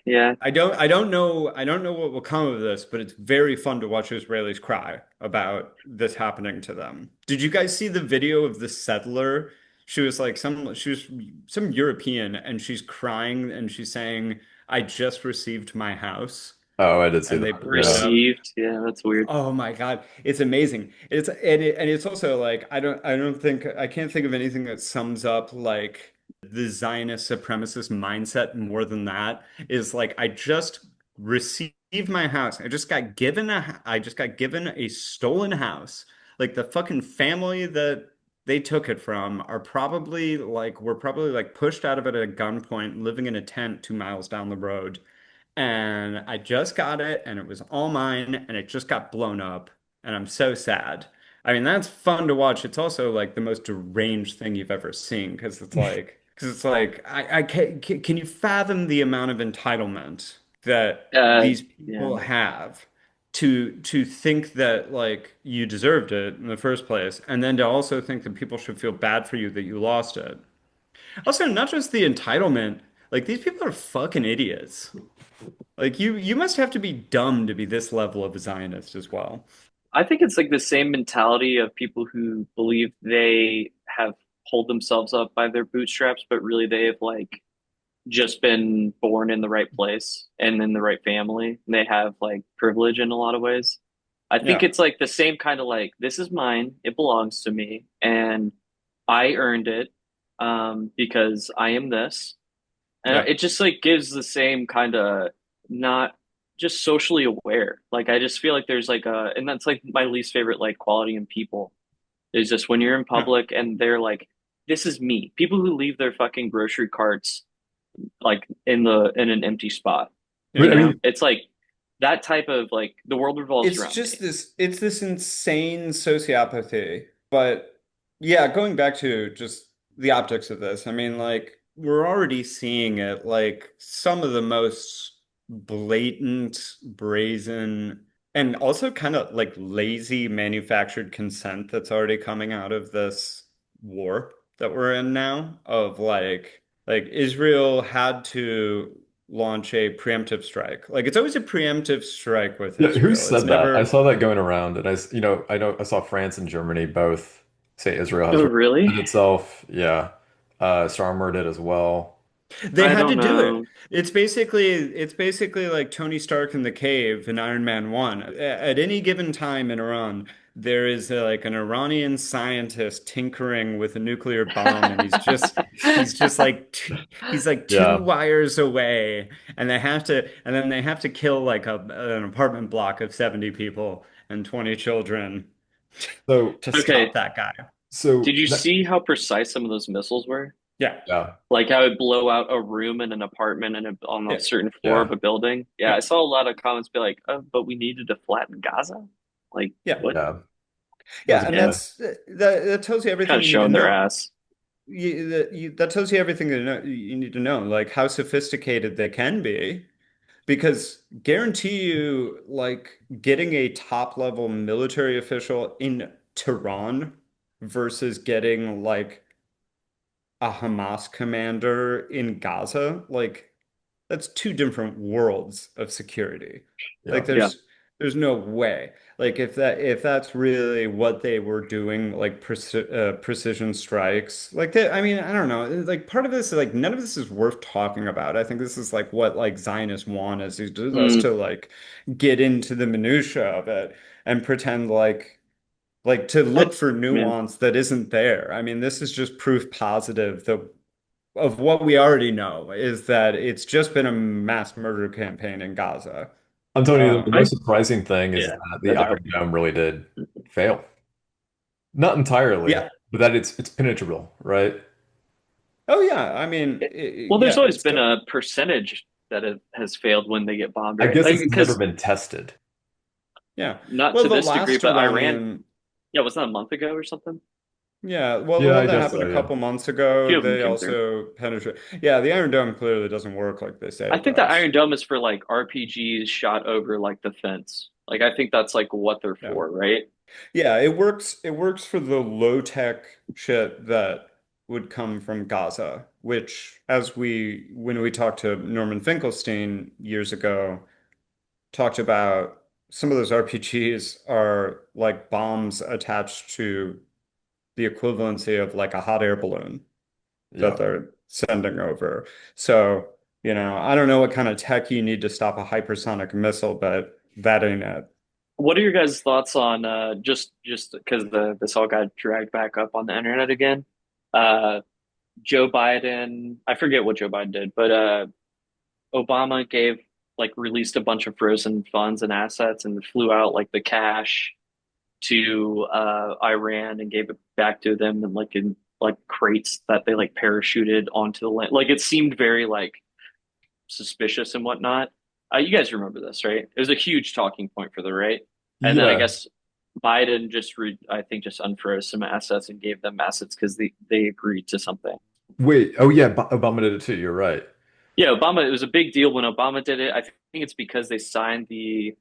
Yeah. I don't know what will come of this, but it's very fun to watch Israelis cry about this happening to them. Did you guys see the video of the settler? She was some European and she's crying and she's saying, "I just received my house." Oh, I did see And that. they blew it Yeah. up. Received. Yeah, that's weird. Oh my God, it's amazing. And it's also like I can't think of anything that sums up like the Zionist supremacist mindset more than that is like I just received my house. I just got given a stolen house. Like the fucking family that they took it from are probably like were probably like pushed out of it at gunpoint, living in a tent 2 miles down the road and I just got it and it was all mine and it just got blown up and I'm so sad. I mean, that's fun to watch. It's also like the most deranged thing you've ever seen because it's like I can you fathom the amount of entitlement that Uh, these yeah. people have to think that like you deserved it in the first place and then to also think that people should feel bad for you that you lost it. Also, not just the entitlement, like these people are fucking idiots. Like you must have to be dumb to be this level of a Zionist as well. I think it's like the same mentality of people who believe they have pulled themselves up by their bootstraps, but really they have like just been born in the right place and in the right family. And they have like privilege in a lot of ways. I think Yeah. it's like the same kind of like, this is mine, it belongs to me, and I earned it because I am this. And Yeah. it just like gives the same kind of not just socially aware. Like I just feel like there's like and that's like my least favorite like quality in people is just when you're in Yeah. public and they're like, this is me. People who leave their fucking grocery carts like in an empty spot, I you Yeah. know? mean, It's like that type of like the world revolves It's around just me. this insane sociopathy. But yeah, going back to just the optics of this, I mean, like we're already seeing it like some of the most blatant, brazen, and also kind of like lazy manufactured consent that's already coming out of this war that we're in now of like Israel had to launch a preemptive strike. Like it's always a preemptive strike with yeah, who Israel. It's said that? I never saw that going around, and I know I saw France and Germany both say Israel has Oh, defended really? itself. Yeah, Starmer did as well. they I had to don't do it. know. It's basically like Tony Stark in the cave in Iron Man 1. At any given time in Iran, there is like an Iranian scientist tinkering with a nuclear bomb and he's just like he's like two Yeah. wires away and then they have to kill like an apartment block of 70 people and 20 children So to stop Okay, that guy. did so you that, see how precise some of those missiles were? Yeah. Yeah. Like how it blow out a room in an apartment and on a Yeah. certain floor of Yeah. a building. Yeah, Yeah. I saw a lot of comments be like, "Oh, but we needed to flatten Gaza." Like, Yeah. what? Yeah. That's Yeah. And Yeah, that tells you kind everything of you need to showing their know. ass. That tells you everything you need to know, like how sophisticated they can be. Because guarantee you, like getting a top level military official in Tehran versus getting like a Hamas commander in Gaza, like that's two different worlds of security. Like Yeah. Yeah. there's no way. Like if that's really what they were doing, like precision strikes, like that. I mean, I don't know. Like part of this is like none of this is worth talking about. I think this is like what like Zionists want is us Mm. to like get into the minutia of it and pretend like to look for Man, nuance that isn't there. I mean, this is just proof positive that of what we already know is that it's just been a mass murder campaign in Gaza. I'm telling you, the Um, I most surprising thing is yeah, that the that's a Iron couple. Dome really did fail. Not entirely, yeah. but that it's penetrable, right? Oh yeah. I mean, Well, there's yeah, always it's been a percentage that it has failed when they get bombed, I right? guess Like, it's never because been tested. yeah. not Well, to the this degree, last but Iran, Iranian, yeah, wasn't that a month ago or something? yeah. Well, the Yeah, one I that guess happened so, a yeah. couple months A few ago, of them they came through. also penetrate. Yeah, the Iron Dome clearly doesn't work like they say I it think the does. Iron Dome is for like RPGs shot over like the fence. Like I think that's like what they're Yeah. for, right? Yeah, it works. It works for the low tech shit that would come from Gaza, which, when we talked to Norman Finkelstein years ago, talked about some of those RPGs are like bombs attached to the equivalency of like a hot air balloon that Yeah. they're sending over. So, I don't know what kind of tech you need to stop a hypersonic missile, but that ain't it. What are your guys' thoughts on just because the this all got dragged back up on the internet again? Uh, Joe Biden, I forget what Joe Biden did, but Obama gave like released a bunch of frozen funds and assets and flew out like the cash to Iran and gave it back to them and like in like crates that they like parachuted onto the land. Like it seemed very like suspicious and whatnot. You guys remember this, right? It was a huge talking point for the right. And then I Yeah. guess Biden I think just unfroze some assets and gave them assets because they agreed to something. Wait. Oh yeah, Obama did it too. You're right. Yeah, Obama, it was a big deal when Obama did it. I think it's because they signed the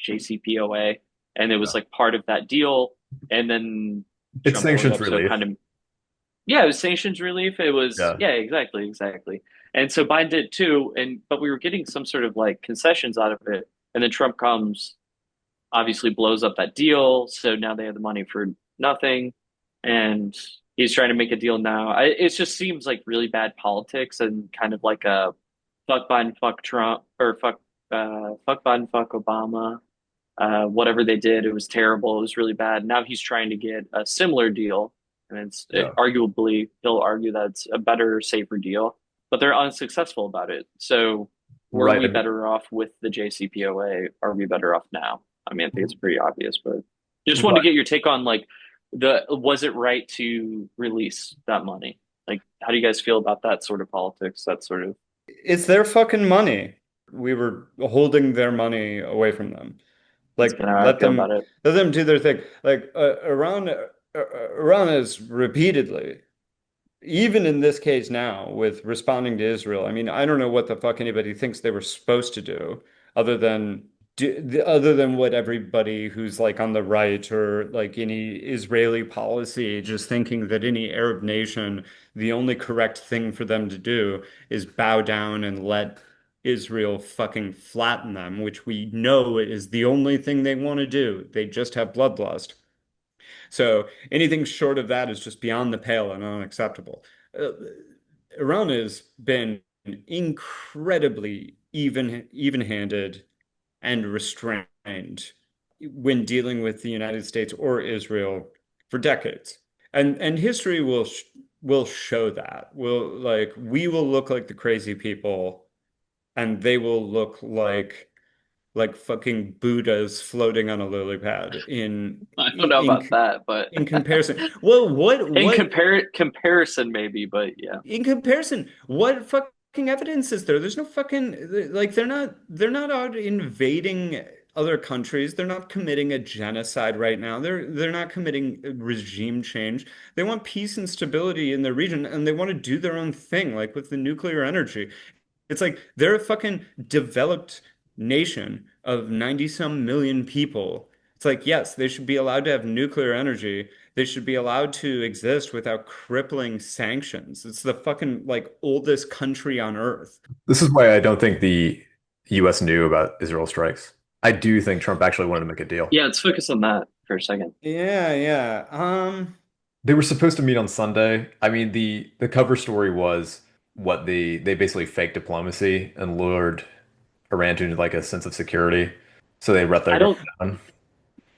JCPOA and it was Yeah. like part of that deal. And then It's Trump blew it sanctions up. So it relief. kind of, yeah, it was sanctions relief. It was, Yeah. yeah, exactly, exactly. And so Biden did too. But we were getting some sort of like concessions out of it. And then Trump comes, obviously blows up that deal. So now they have the money for nothing. And he's trying to make a deal now. It just seems like really bad politics and kind of like a fuck Biden, fuck Trump, or fuck Biden, fuck Obama. Whatever they did, it was terrible. It was really bad. Now he's trying to get a similar deal, and Yeah. arguably he'll argue that it's a better, safer deal, but they're unsuccessful about it. So were Right. we better off with the JCPOA? Are we better off now? I mean, I think it's pretty obvious, but just wanted to Right. get your take on like the was it right to release that money? Like, how do you guys feel about that sort of politics? That sort of It's their fucking money. We were holding their money away from them. that's Like kind of how I feel about it. let them do their thing. Like Iran has repeatedly, even in this case now, with responding to Israel. I mean, I don't know what the fuck anybody thinks they were supposed to do, other than other than what everybody who's like on the right or like any Israeli policy, just thinking that any Arab nation, the only correct thing for them to do is bow down and let Israel fucking flatten them, which we know is the only thing they want to do. They just have bloodlust. So anything short of that is just beyond the pale and unacceptable. Uh, Iran has been incredibly even-handed and restrained when dealing with the United States or Israel for decades. And history will show that. We will look like the crazy people and they will look like like fucking Buddhas floating on a lily pad I don't know about that, but in comparison. Well, in what comparison, maybe, but yeah. in comparison, what fucking evidence is there? There's no fucking like they're not out invading other countries. They're not committing a genocide right now. They're not committing a regime change. They want peace and stability in their region and they want to do their own thing, like with the nuclear energy. It's like they're a fucking developed nation of 90 some million people. It's like, yes, they should be allowed to have nuclear energy. They should be allowed to exist without crippling sanctions. It's the fucking like oldest country on earth. This is why I don't think the US knew about Israel strikes. I do think Trump actually wanted to make a deal. Yeah, let's focus on that for a second. Yeah, yeah. They were supposed to meet on Sunday. I mean, the cover story was what they basically faked diplomacy and lured Iran to like a sense of security. So they let I their guard don't, down,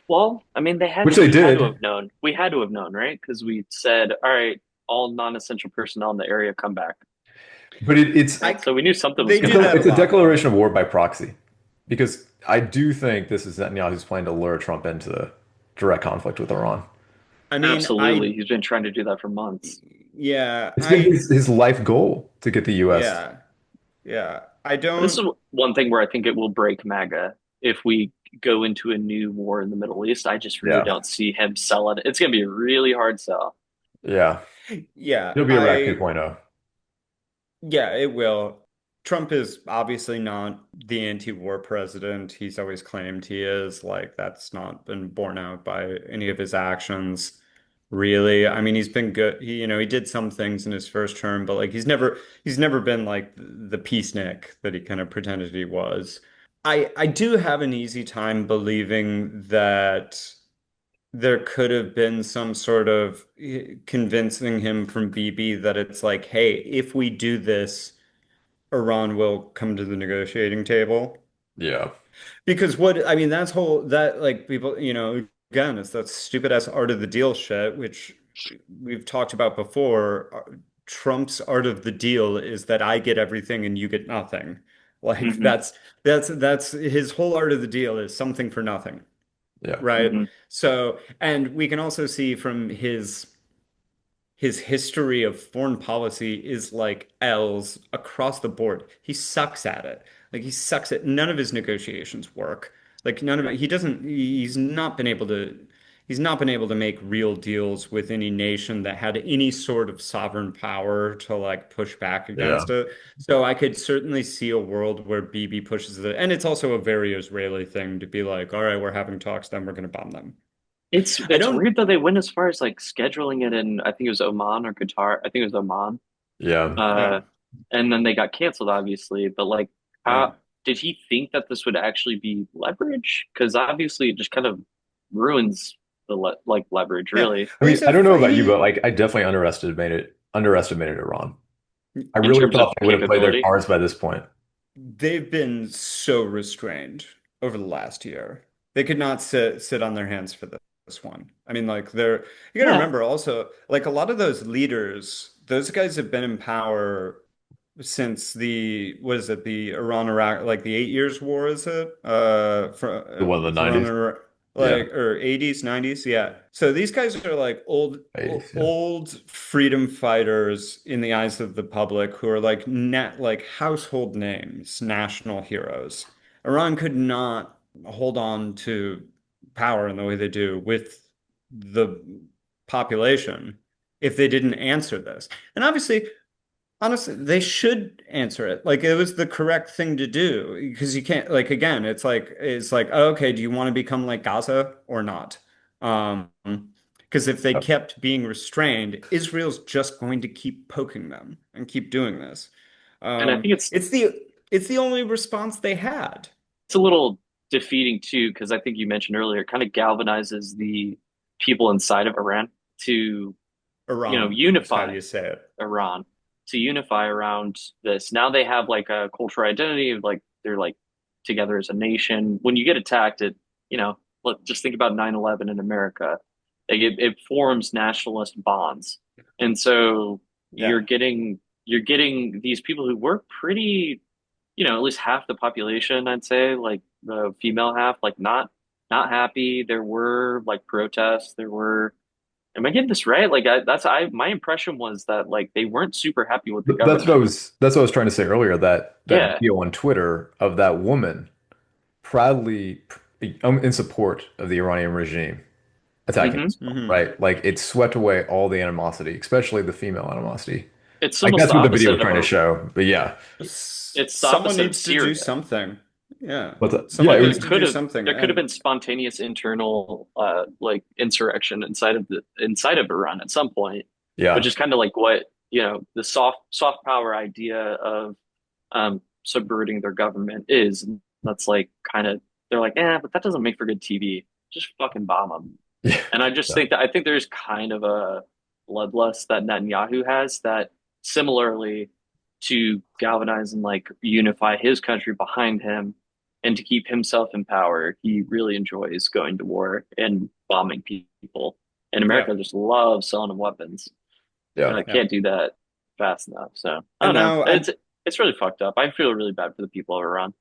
well, I mean, they had which to, they we had to did. have known. We had to have known, right? Because we said, all right, all non-essential personnel in the area come back. But I So we knew something was they going do to that a it's a happen. lot though. declaration of war by proxy because I do think this is Netanyahu's plan to lure Trump into direct conflict with Iran. I mean, Absolutely. He's been trying to do that for months. yeah, It's been his life goal to get the US. yeah, yeah. I This don't is one thing where I think it will break MAGA if we go into a new war in the Middle East. I just really Yeah. don't see him selling it. It's going to be a really hard sell. Yeah. yeah, It'll be Iraq 2.0. yeah, it will. Trump is obviously not the anti-war president he's always claimed he is. Like, that's not been borne out by any of his actions, really. I mean, he's been good. He did some things in his first term, but like he's never been like the peacenik that he kind of pretended he was. I do have an easy time believing that there could have been some sort of convincing him from Bibi that it's like, hey, if we do this, Iran will come to the negotiating table. Yeah. Because I mean, that like people, again, it's that stupid ass art of the deal shit, which we've talked about before. Trump's art of the deal is that I get everything and you get nothing. Like Hmm. that's his whole art of the deal is something for nothing, Yeah. right? Hmm. So, and we can also see from his history of foreign policy is like L's across the board. He sucks at it. Like he sucks at none of his negotiations work. Like none of it. He's not been able to make real deals with any nation that had any sort of sovereign power to like push back Yeah. against it. So I could certainly see a world where Bibi pushes it. And it's also a very Israeli thing to be like, all right, we're having talks, then we're going to bomb them. I It's don't, weird that they went as far as like scheduling it in, I think it was Oman or Qatar. I think it was Oman. Yeah. Uh, yeah, and then they got canceled, obviously. But like, yeah. how did he think that this would actually be leverage? Because obviously it just kind of ruins the like leverage, Yeah. really, I Well, mean, I don't know about you, but like I definitely underestimated Iran. I in really terms of thought they would have played their capability. cards by this point. they've been so restrained over the last year. They could not sit on their hands for this one. I mean, like you got to Yeah. remember also, like a lot of those leaders, those guys have been in power since what is it, the Iran-Iraq, like the 8 Years War, is it? The one of the With Iran 90s. and Iraq, Yeah. like, or 80s, 90s, yeah. So these guys are like 80s. Yeah. old freedom fighters in the eyes of the public who are like like household names, national heroes. Iran could not hold on to power in the way they do with the population if they didn't answer this. And obviously, honestly, they should answer it. Like it was the correct thing to do because you can't like again, it's like oh, okay, do you want to become like Gaza or not? Because if they kept being restrained, Israel's just going to keep poking them and keep doing this. And I Um, think it's the only response they had. it's a little defeating too, because I think you mentioned earlier, it kind of galvanizes the people inside of Iran to, Iran is how unify you say it. Iran, to unify around this. Now they have like a cultural identity of like they're like together as a nation. When you get attacked, just think about 9/11 in America. Like it forms nationalist bonds. And so you're Yeah. getting these people who were pretty, at least half the population, I'd say, like the female half, like not happy. There were like protests. There were. Am I getting this right? Like I my impression was that like they weren't super happy with the government. That's what I was trying to say earlier, that Yeah. video on Twitter of that woman proudly in support of the Iranian regime attacking Hmm. Israel, Hmm. right? Like it swept away all the animosity, especially the female animosity. It's Like almost that's the what the video was opposite of trying to a. show. But yeah. It's the Someone opposite of needs to do Syria. something. Yeah. Yeah, Someone Like it needs was to do something. there could have And been spontaneous internal like insurrection inside of Iran at some point, which yeah. is kind of like what, the soft power idea of subverting their government is. And that's like kind of they're like, but that doesn't make for good TV. Just fucking bomb them. Yeah. And I just Yeah. think that I think there's kind of a bloodlust that Netanyahu has that similarly to galvanize and like unify his country behind him and to keep himself in power, he really enjoys going to war and bombing people. And yeah, America just loves selling them weapons. And Yeah. I yeah. can't do that fast enough. So I And don't know. now It's really fucked up. I feel really bad for the people of Iran.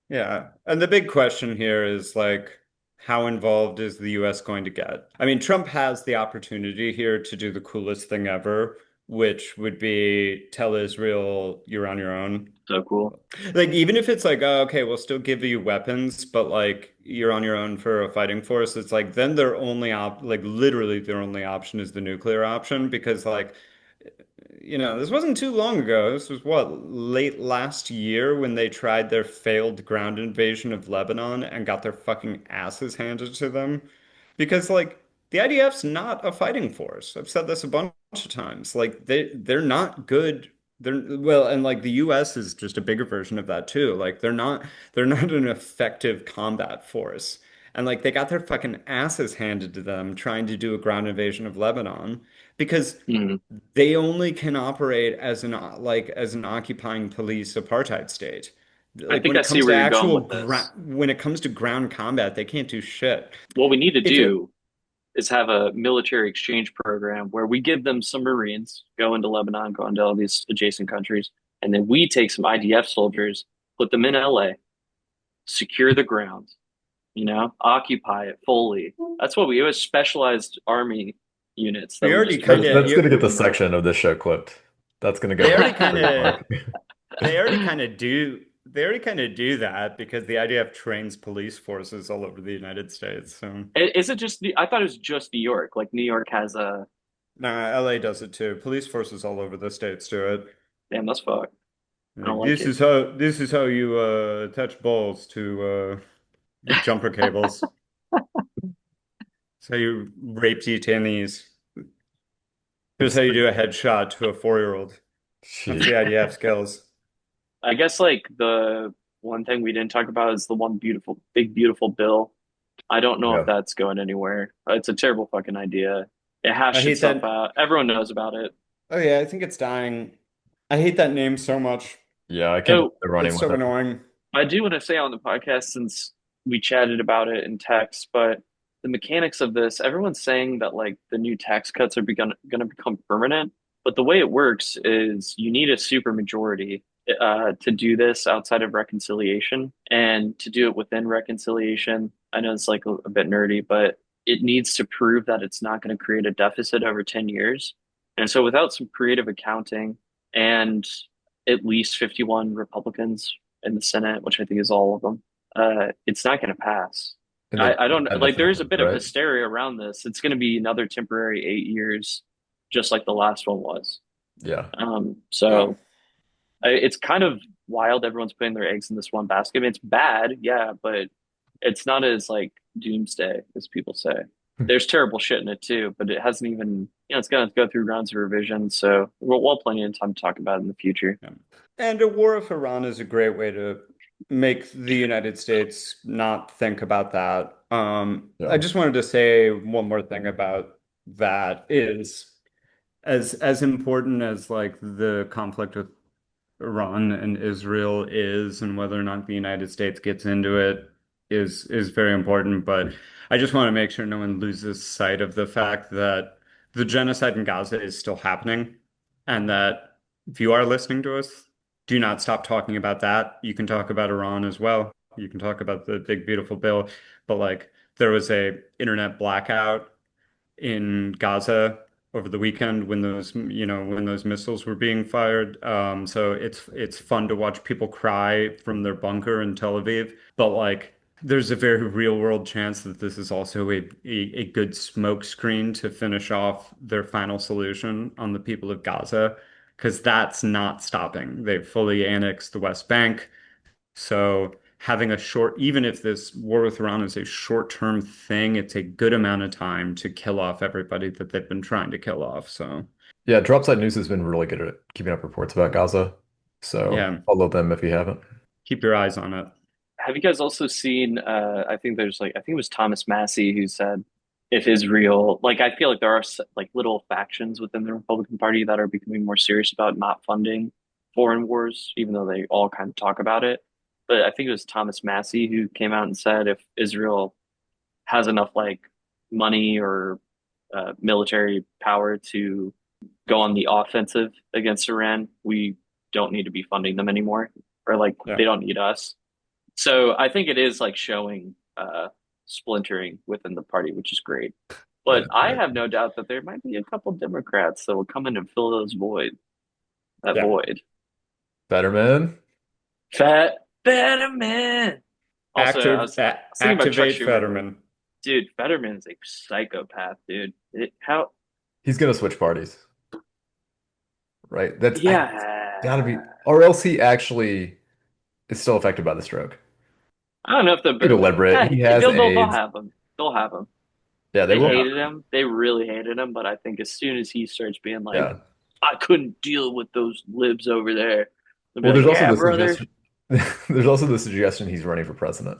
yeah. And the big question here is like, how involved is the US going to get? I mean, Trump has the opportunity here to do the coolest thing ever, which would be tell Israel you're on your own. So cool. Like, even if it's like, oh, okay, we'll still give you weapons, but like you're on your own for a fighting force, it's like then their only like literally their only option is the nuclear option because like this wasn't too long ago. This was what, late last year when they tried their failed ground invasion of Lebanon and got their fucking asses handed to them. Because like the IDF's not a fighting force. I've said this a bunch of times. Like they're not good. They're well, and like the US is just a bigger version of that too. Like they're not an effective combat force. And like they got their fucking asses handed to them trying to do a ground invasion of Lebanon because Mm. they only can operate as an occupying police apartheid state. I Like think when I it see comes where to you're going actual with ground this. when it comes to ground combat, they can't do shit. What we need to If it do is have a military exchange program where we give them some Marines, go into Lebanon, go into all these adjacent countries, and then we take some IDF soldiers, put them in LA, secure the ground, occupy it fully. That's what we have specialized army units that we we already just turn kind into That's gonna get of the section of this show clipped. That's gonna go they very already kind of trademark. they already kind of do that because the IDF trains police forces all over the United States. So Is it just I thought it was just New York. Like New York has a nah, LA does it too. Police forces all over the states do it. damn, that's fuck. I don't Like like it. this is how you attach balls to jumper cables. So you rape detainees. Here's It's how you do a headshot to a 4-year-old. That's Gee. the IDF skills. I guess like the one thing we didn't talk about is the one big beautiful bill. I don't know if Yeah. that's going anywhere. It's a terrible fucking idea. It I hashed hate itself that. out. Everyone knows about it. Oh yeah, I think it's dying. I hate that name so much. Yeah, I can't believe Oh, they're running It's with so it. annoying. I do want to say on the podcast since we chatted about it in text, but the mechanics of this, everyone's saying that like the new tax cuts are going to become permanent, but the way it works is you need a super majority to do this outside of reconciliation and to do it within reconciliation. I know it's like a bit nerdy, but it needs to prove that it's not going to create a deficit over 10 years. And so without some creative accounting and at least 51 Republicans in the Senate, which I think is all of them, it's not going to pass. And I don't that like. There is a definitions, bit of right? hysteria around this. It's going to be another temporary 8 years, just like the last one was. Yeah. Oh, So it's kind of wild. Everyone's putting their eggs in this one basket. I mean, it's bad, yeah, but it's not as like doomsday as people say. There's terrible shit in it too, but it hasn't even, it's going to go through rounds of revision. So we'll have plenty of time to talk about it in the future. yeah. And a war with Iran is a great way to make the United States not think about that. I Yeah. just wanted to say one more thing about that is as important as like the conflict with Iran and Israel is and whether or not the United States gets into it is very important. But I just want to make sure no one loses sight of the fact that the genocide in Gaza is still happening and that if you are listening to us, do not stop talking about that. You can talk about Iran as well. You can talk about the big beautiful bill, but like there was a internet blackout in Gaza over the weekend when when those missiles were being fired. So it's fun to watch people cry from their bunker in Tel Aviv, but like there's a very real world chance that this is also a good smoke screen to finish off their final solution on the people of Gaza, because that's not stopping. They've fully annexed the West Bank. So having a short, even if this war with Iran is a short-term thing, it's a good amount of time to kill off everybody that they've been trying to kill off. So Yeah, Dropside News has been really good at keeping up reports about Gaza. So yeah, follow them if you haven't. keep your eyes on it. Have you guys also seen? I think there's like I think it was Thomas Massey who said if Israel, like I feel like there are like little factions within the Republican Party that are becoming more serious about not funding foreign wars, even though they all kind of talk about it. But I think it was Thomas Massey who came out and said if Israel has enough like money or military power to go on the offensive against Iran, we don't need to be funding them anymore, or like Yeah, they don't need us. So I think it is like showing splintering within the party, which is great. But I Yeah. have no doubt that there might be a couple Democrats that will come in and fill that yeah. void. Fetterman. Fetterman. Also, I was thinking about Chuck Activate Schumer, but Fetterman. dude, Fetterman is a psychopath, dude. How? He's gonna switch parties, right? It's gotta Yeah. be, or else he actually is still affected by the stroke. I don't know if Be deliberate. yeah, He has they'll AIDS. have him. They'll have him. Yeah, they They will have hated him. him. They really hated him. But I think as soon as he starts being like, Yeah. I couldn't deal with those libs over there, they'll be Well, like, there's also yeah, the brother. suggestion. There's also the suggestion he's running for president,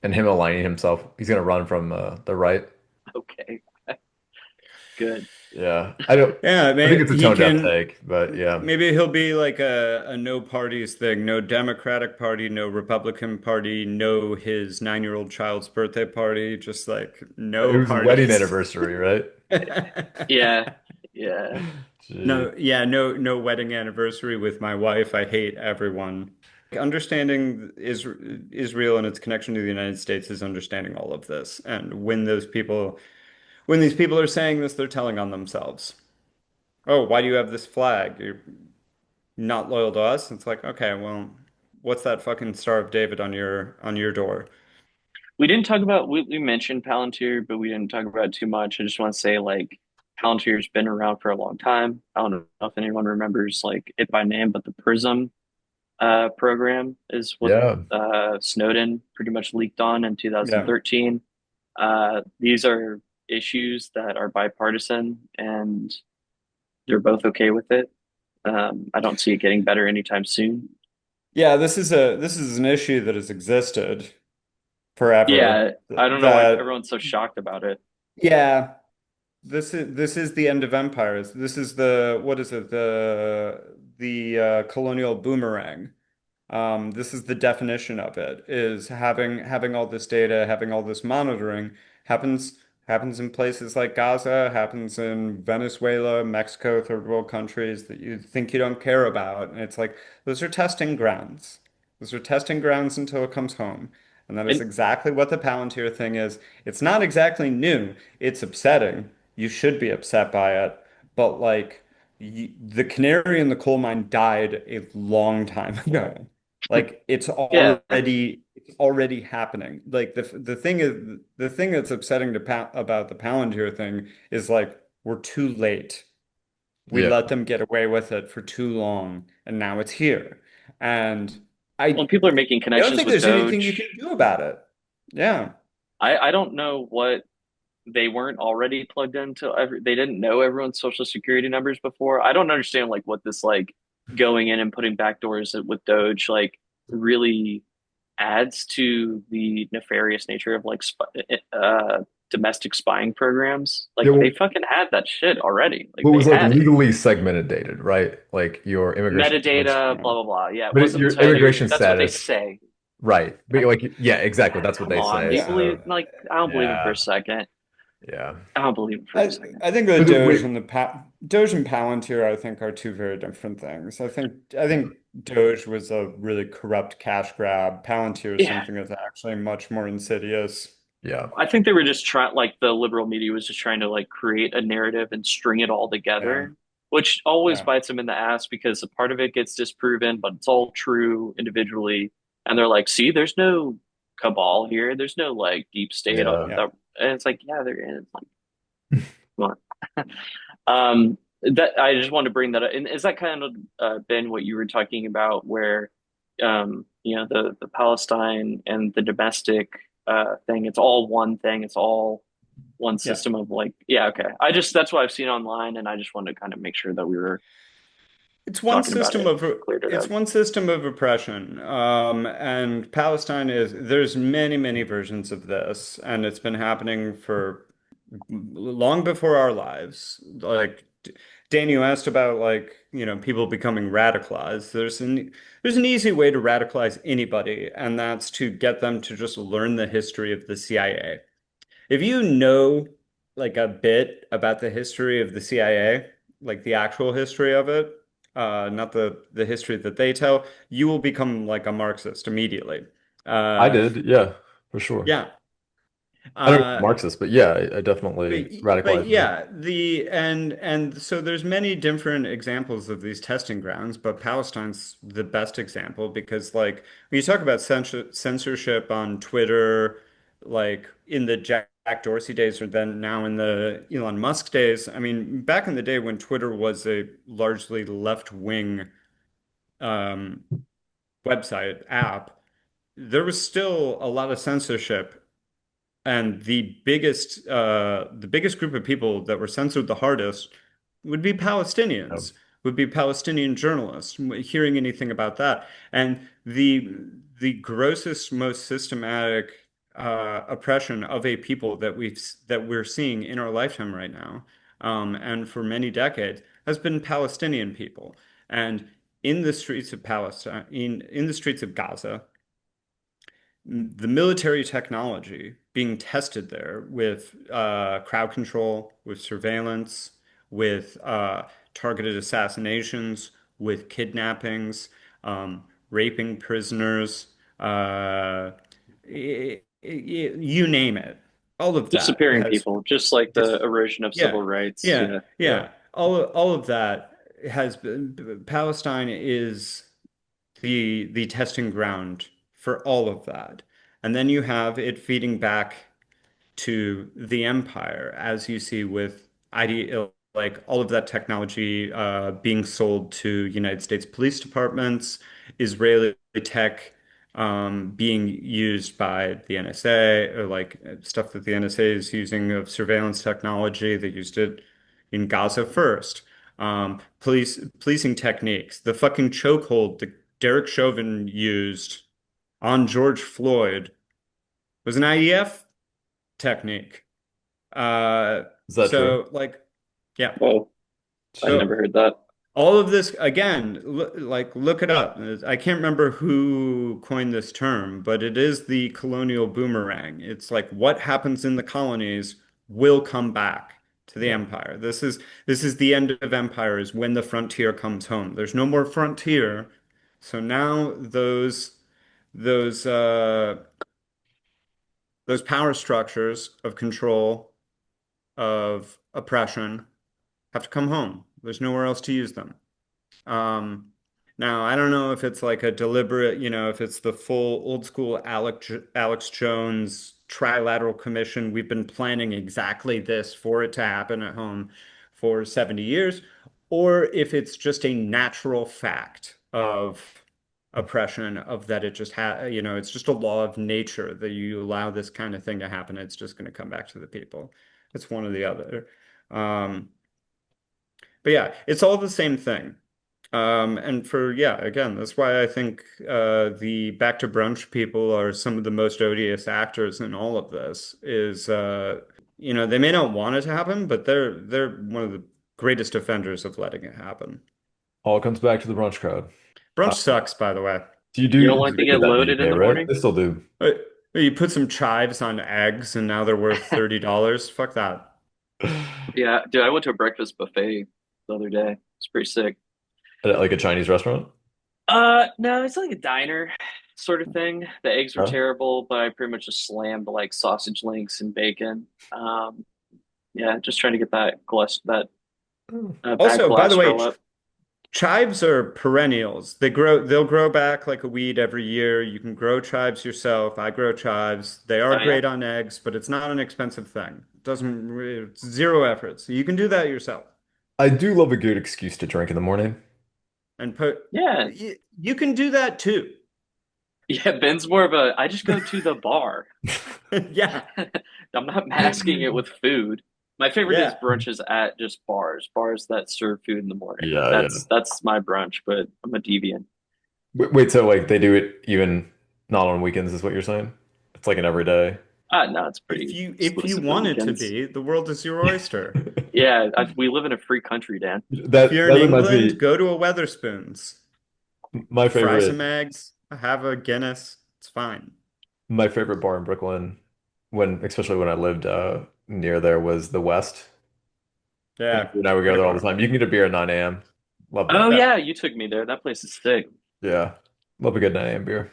and him aligning himself. He's gonna run from the right. Okay, good. Yeah, I don't. Yeah, I think maybe it's a he tone deaf can. take, but yeah, Maybe he'll be like a no parties thing, no Democratic Party, no Republican Party, no his 9-year-old child's birthday party, just like it no was wedding parties. anniversary, right? Yeah, yeah. Jeez. No, yeah, no wedding anniversary with my wife. I hate everyone. Understanding Israel and its connection to the United States is understanding all of this. And when these people are saying this, they're telling on themselves. Oh, why do you have this flag? You're not loyal to us. It's like, okay, well, what's that fucking Star of David on your door? We didn't talk about we mentioned Palantir, but we didn't talk about it too much. I just want to say like Palantir's been around for a long time. I don't know if anyone remembers like it by name, but the Prism program is what Yeah, Snowden pretty much leaked on in Yeah. 2013. These are issues that are bipartisan, and they're both okay with it. I don't see it getting better anytime soon. Yeah, this is an issue that has existed forever. Yeah, I don't know why That everyone's so shocked about it. yeah, this is the end of empires. This is the what is it? The colonial boomerang. This is the definition of it, is having all this data, having all this monitoring happens happens in places like Gaza, happens in Venezuela, Mexico, third world countries that you think you don't care about. And it's like those are testing grounds. Those are testing grounds until it comes home. And that is And exactly what the Palantir thing is. It's not exactly new. It's upsetting. You should be upset by it. But like the canary in the coal mine died a long time ago. Like yeah, it's already happening. Like the thing that's upsetting to about the Palantir thing is like we're too late. We yeah. let them get away with it for too long, and now it's here. And I when people are making I don't connections think with there's anything you can Doge, do about it. Yeah. I don't know what they weren't already plugged into they didn't know everyone's social security numbers before. I don't understand like what this like going in and putting backdoors with Doge like really adds to the nefarious nature of like domestic spying programs. Yeah, Like they fucking had that shit already. Like what they was like had it. legally segmented dated, right? Like your immigration status, Metadata, Yeah. blah blah blah. Yeah, it but wasn't your until immigration that's what they status, say. right? But like, yeah, exactly. That's what Come they on, say. do you believe? So, Like I don't believe him for a yeah, second. yeah. I don't believe him for a I second. I think the But Doge wait, and Doge and Palantir I think are two very different things. I think Doge was a really corrupt cash grab. Palantir is Yeah, something that's actually much more insidious. Yeah. I think they were just trying, like the liberal media was just trying to like create a narrative and string it all Yeah, together, which always yeah, bites them in the ass because a part of it gets disproven, but it's all true individually. And they're like, see, there's no cabal here. There's no like deep state. Yeah. yeah. That, and it's like, yeah, there is. Like, come on. That I just wanted to bring that up. And is that kind of been what you were talking about, where the Palestine and the domestic thing, it's all one thing, it's all one Yeah. system of like, yeah, okay. I just that's what I've seen online, and I just wanted to kind of make sure that we were talking about it, cleared it It's up. one system of oppression. And Palestine is there's many, many versions of this, and it's been happening for long before our lives. Like Dan, you asked about like, people becoming radicalized. There's an easy way to radicalize anybody, and that's to get them to just learn the history of the CIA. If you know like a bit about the history of the CIA, like the actual history of it, not the history that they tell, you will become like a Marxist immediately. I Uh, did. Yeah, for sure. yeah. I don't know if I'm Uh, Marxist, but yeah, I definitely but radicalized me. yeah, and so there's many different examples of these testing grounds, but Palestine's the best example because like when you talk about censorship on Twitter, like in the Jack Dorsey days or then now in the Elon Musk days, I mean, back in the day when Twitter was a largely left-wing um, website app, there was still a lot of censorship and the biggest group of people that were censored the hardest would be Yep. Palestinians, would be Palestinian journalists, hearing anything about that. And the grossest, most systematic oppression of a people that we're seeing in our lifetime right now, and for many decades, has been Palestinian people. And in the streets of Palestine, in the streets of Gaza, the military technology being tested there with crowd control, with surveillance, with targeted assassinations, with kidnappings, raping prisoners, you name it. All of that Disappearing has people, just like the dis erosion of civil yeah, rights. yeah, Yeah. Yeah. yeah. All of that has been Palestine is the testing ground for all of that. And then you have it feeding back to the empire, as you see with ID, like all of that technology being sold to United States police departments, Israeli tech being used by the NSA, or like stuff that the NSA is using of surveillance technology. They used it in Gaza first. Policing techniques, the fucking chokehold that Derek Chauvin used on George Floyd was an IEF technique. Uh, Is that true? so like, yeah. Oh, I'd Jeez. never So heard that. all of this again, like look it up. I can't remember who coined this term, but it is the colonial boomerang. It's like what happens in the colonies will come back to the Yeah. empire. This is the end of empires when the frontier comes home. There's no more frontier. So now those those power structures of control, of oppression have to come home. There's nowhere else to use them. Um, Now, I don't know if it's like a deliberate, if it's the full old school Alex Jones trilateral commission. We've been planning exactly this for it to happen at home for 70 years, or if it's just a natural fact of oppression, of that it just it's just a law of nature that you allow this kind of thing to happen, it's just going to come back to the people. It's one or the other. Um, but yeah, it's all the same thing. And yeah, again, that's why I think the Back to Brunch people are some of the most odious actors in all of this. They may not want it to happen, but they're one of the greatest offenders of letting it happen. All comes back to the brunch crowd. Brunch Uh, sucks, by the way. do you You do don't because like they to did get that in the loaded in UK, the right? morning? They still do. Uh, You put some chives on eggs, and now they're worth $30. Fuck that. Yeah, dude, I went to a breakfast buffet the other day. It's pretty sick. At, like a Chinese restaurant? No, it's like a diner sort of thing. The eggs were Huh? terrible, but I pretty much just slammed like sausage links and bacon. Yeah, just trying to get that Oh. bad Also, by the way, cholesterol up. chives are perennials. They'll grow back like a weed every year. You can grow chives yourself. I grow chives. They are Oh yeah, great on eggs, but it's not an expensive thing. It doesn't it's zero effort. So you can do that yourself. I do love a good excuse to drink in the morning. And put yeah, you can do that too. yeah. Ben's more of a. I just go to the bar. Yeah. I'm not masking it with food. My favorite is Yeah. brunches at just bars that serve food in the morning. Yeah, yeah. That's my brunch, but I'm a deviant. Wait, so like they do it even not on weekends, is what you're saying? It's like an everyday. No, it's If pretty you exclusively want it to weekends. be, the world is your oyster. Yeah, we live in a free country, Dan. If That you're in that reminds England, me, go to a Weatherspoons. my Fry favorite some eggs, have a Guinness. It's fine. my favorite bar in Brooklyn especially when I lived near there was the West. And Yeah, you and I would go great there all the bar. time. You can get a beer at 9 a.m. Love Oh that. Yeah, yeah, you took me there. That place is sick. Yeah. Love a good 9 a.m. beer.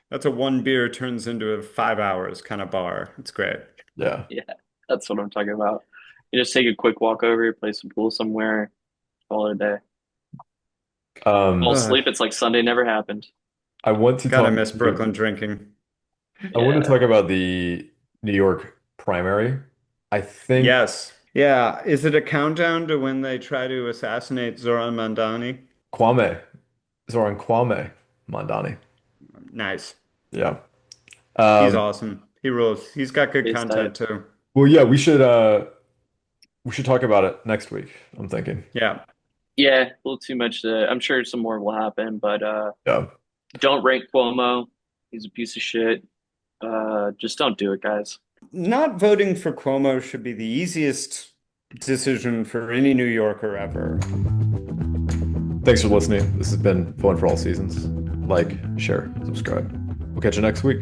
that's a one beer turns into a 5 hours kind of bar. It's great. Yeah. Yeah, that's what I'm talking about. You just take a quick walk over, play some pool somewhere, call it a day. Fall Um, Ugh, asleep. It's like Sunday never happened. I want to gotta talk miss Brooklyn drinking. I want to Yeah. talk about the New York primary. I think Yes. Yeah. Is it a countdown to when they try to assassinate Zoran Mandani? Kwame, Zoran Kwame Mandani. Nice. Yeah. He's Um, awesome. He rules. He's got good It's tight. content too. well, yeah, we should talk about it next week, I'm thinking. Yeah. Yeah, a little too much. I'm sure some more will happen, but Yeah. don't rank Cuomo. He's a piece of shit. Just don't do it, guys. Not voting for Cuomo should be the easiest decision for any New Yorker ever. Thanks for listening. This has been Fun for All Seasons. Like, share, subscribe. We'll catch you next week.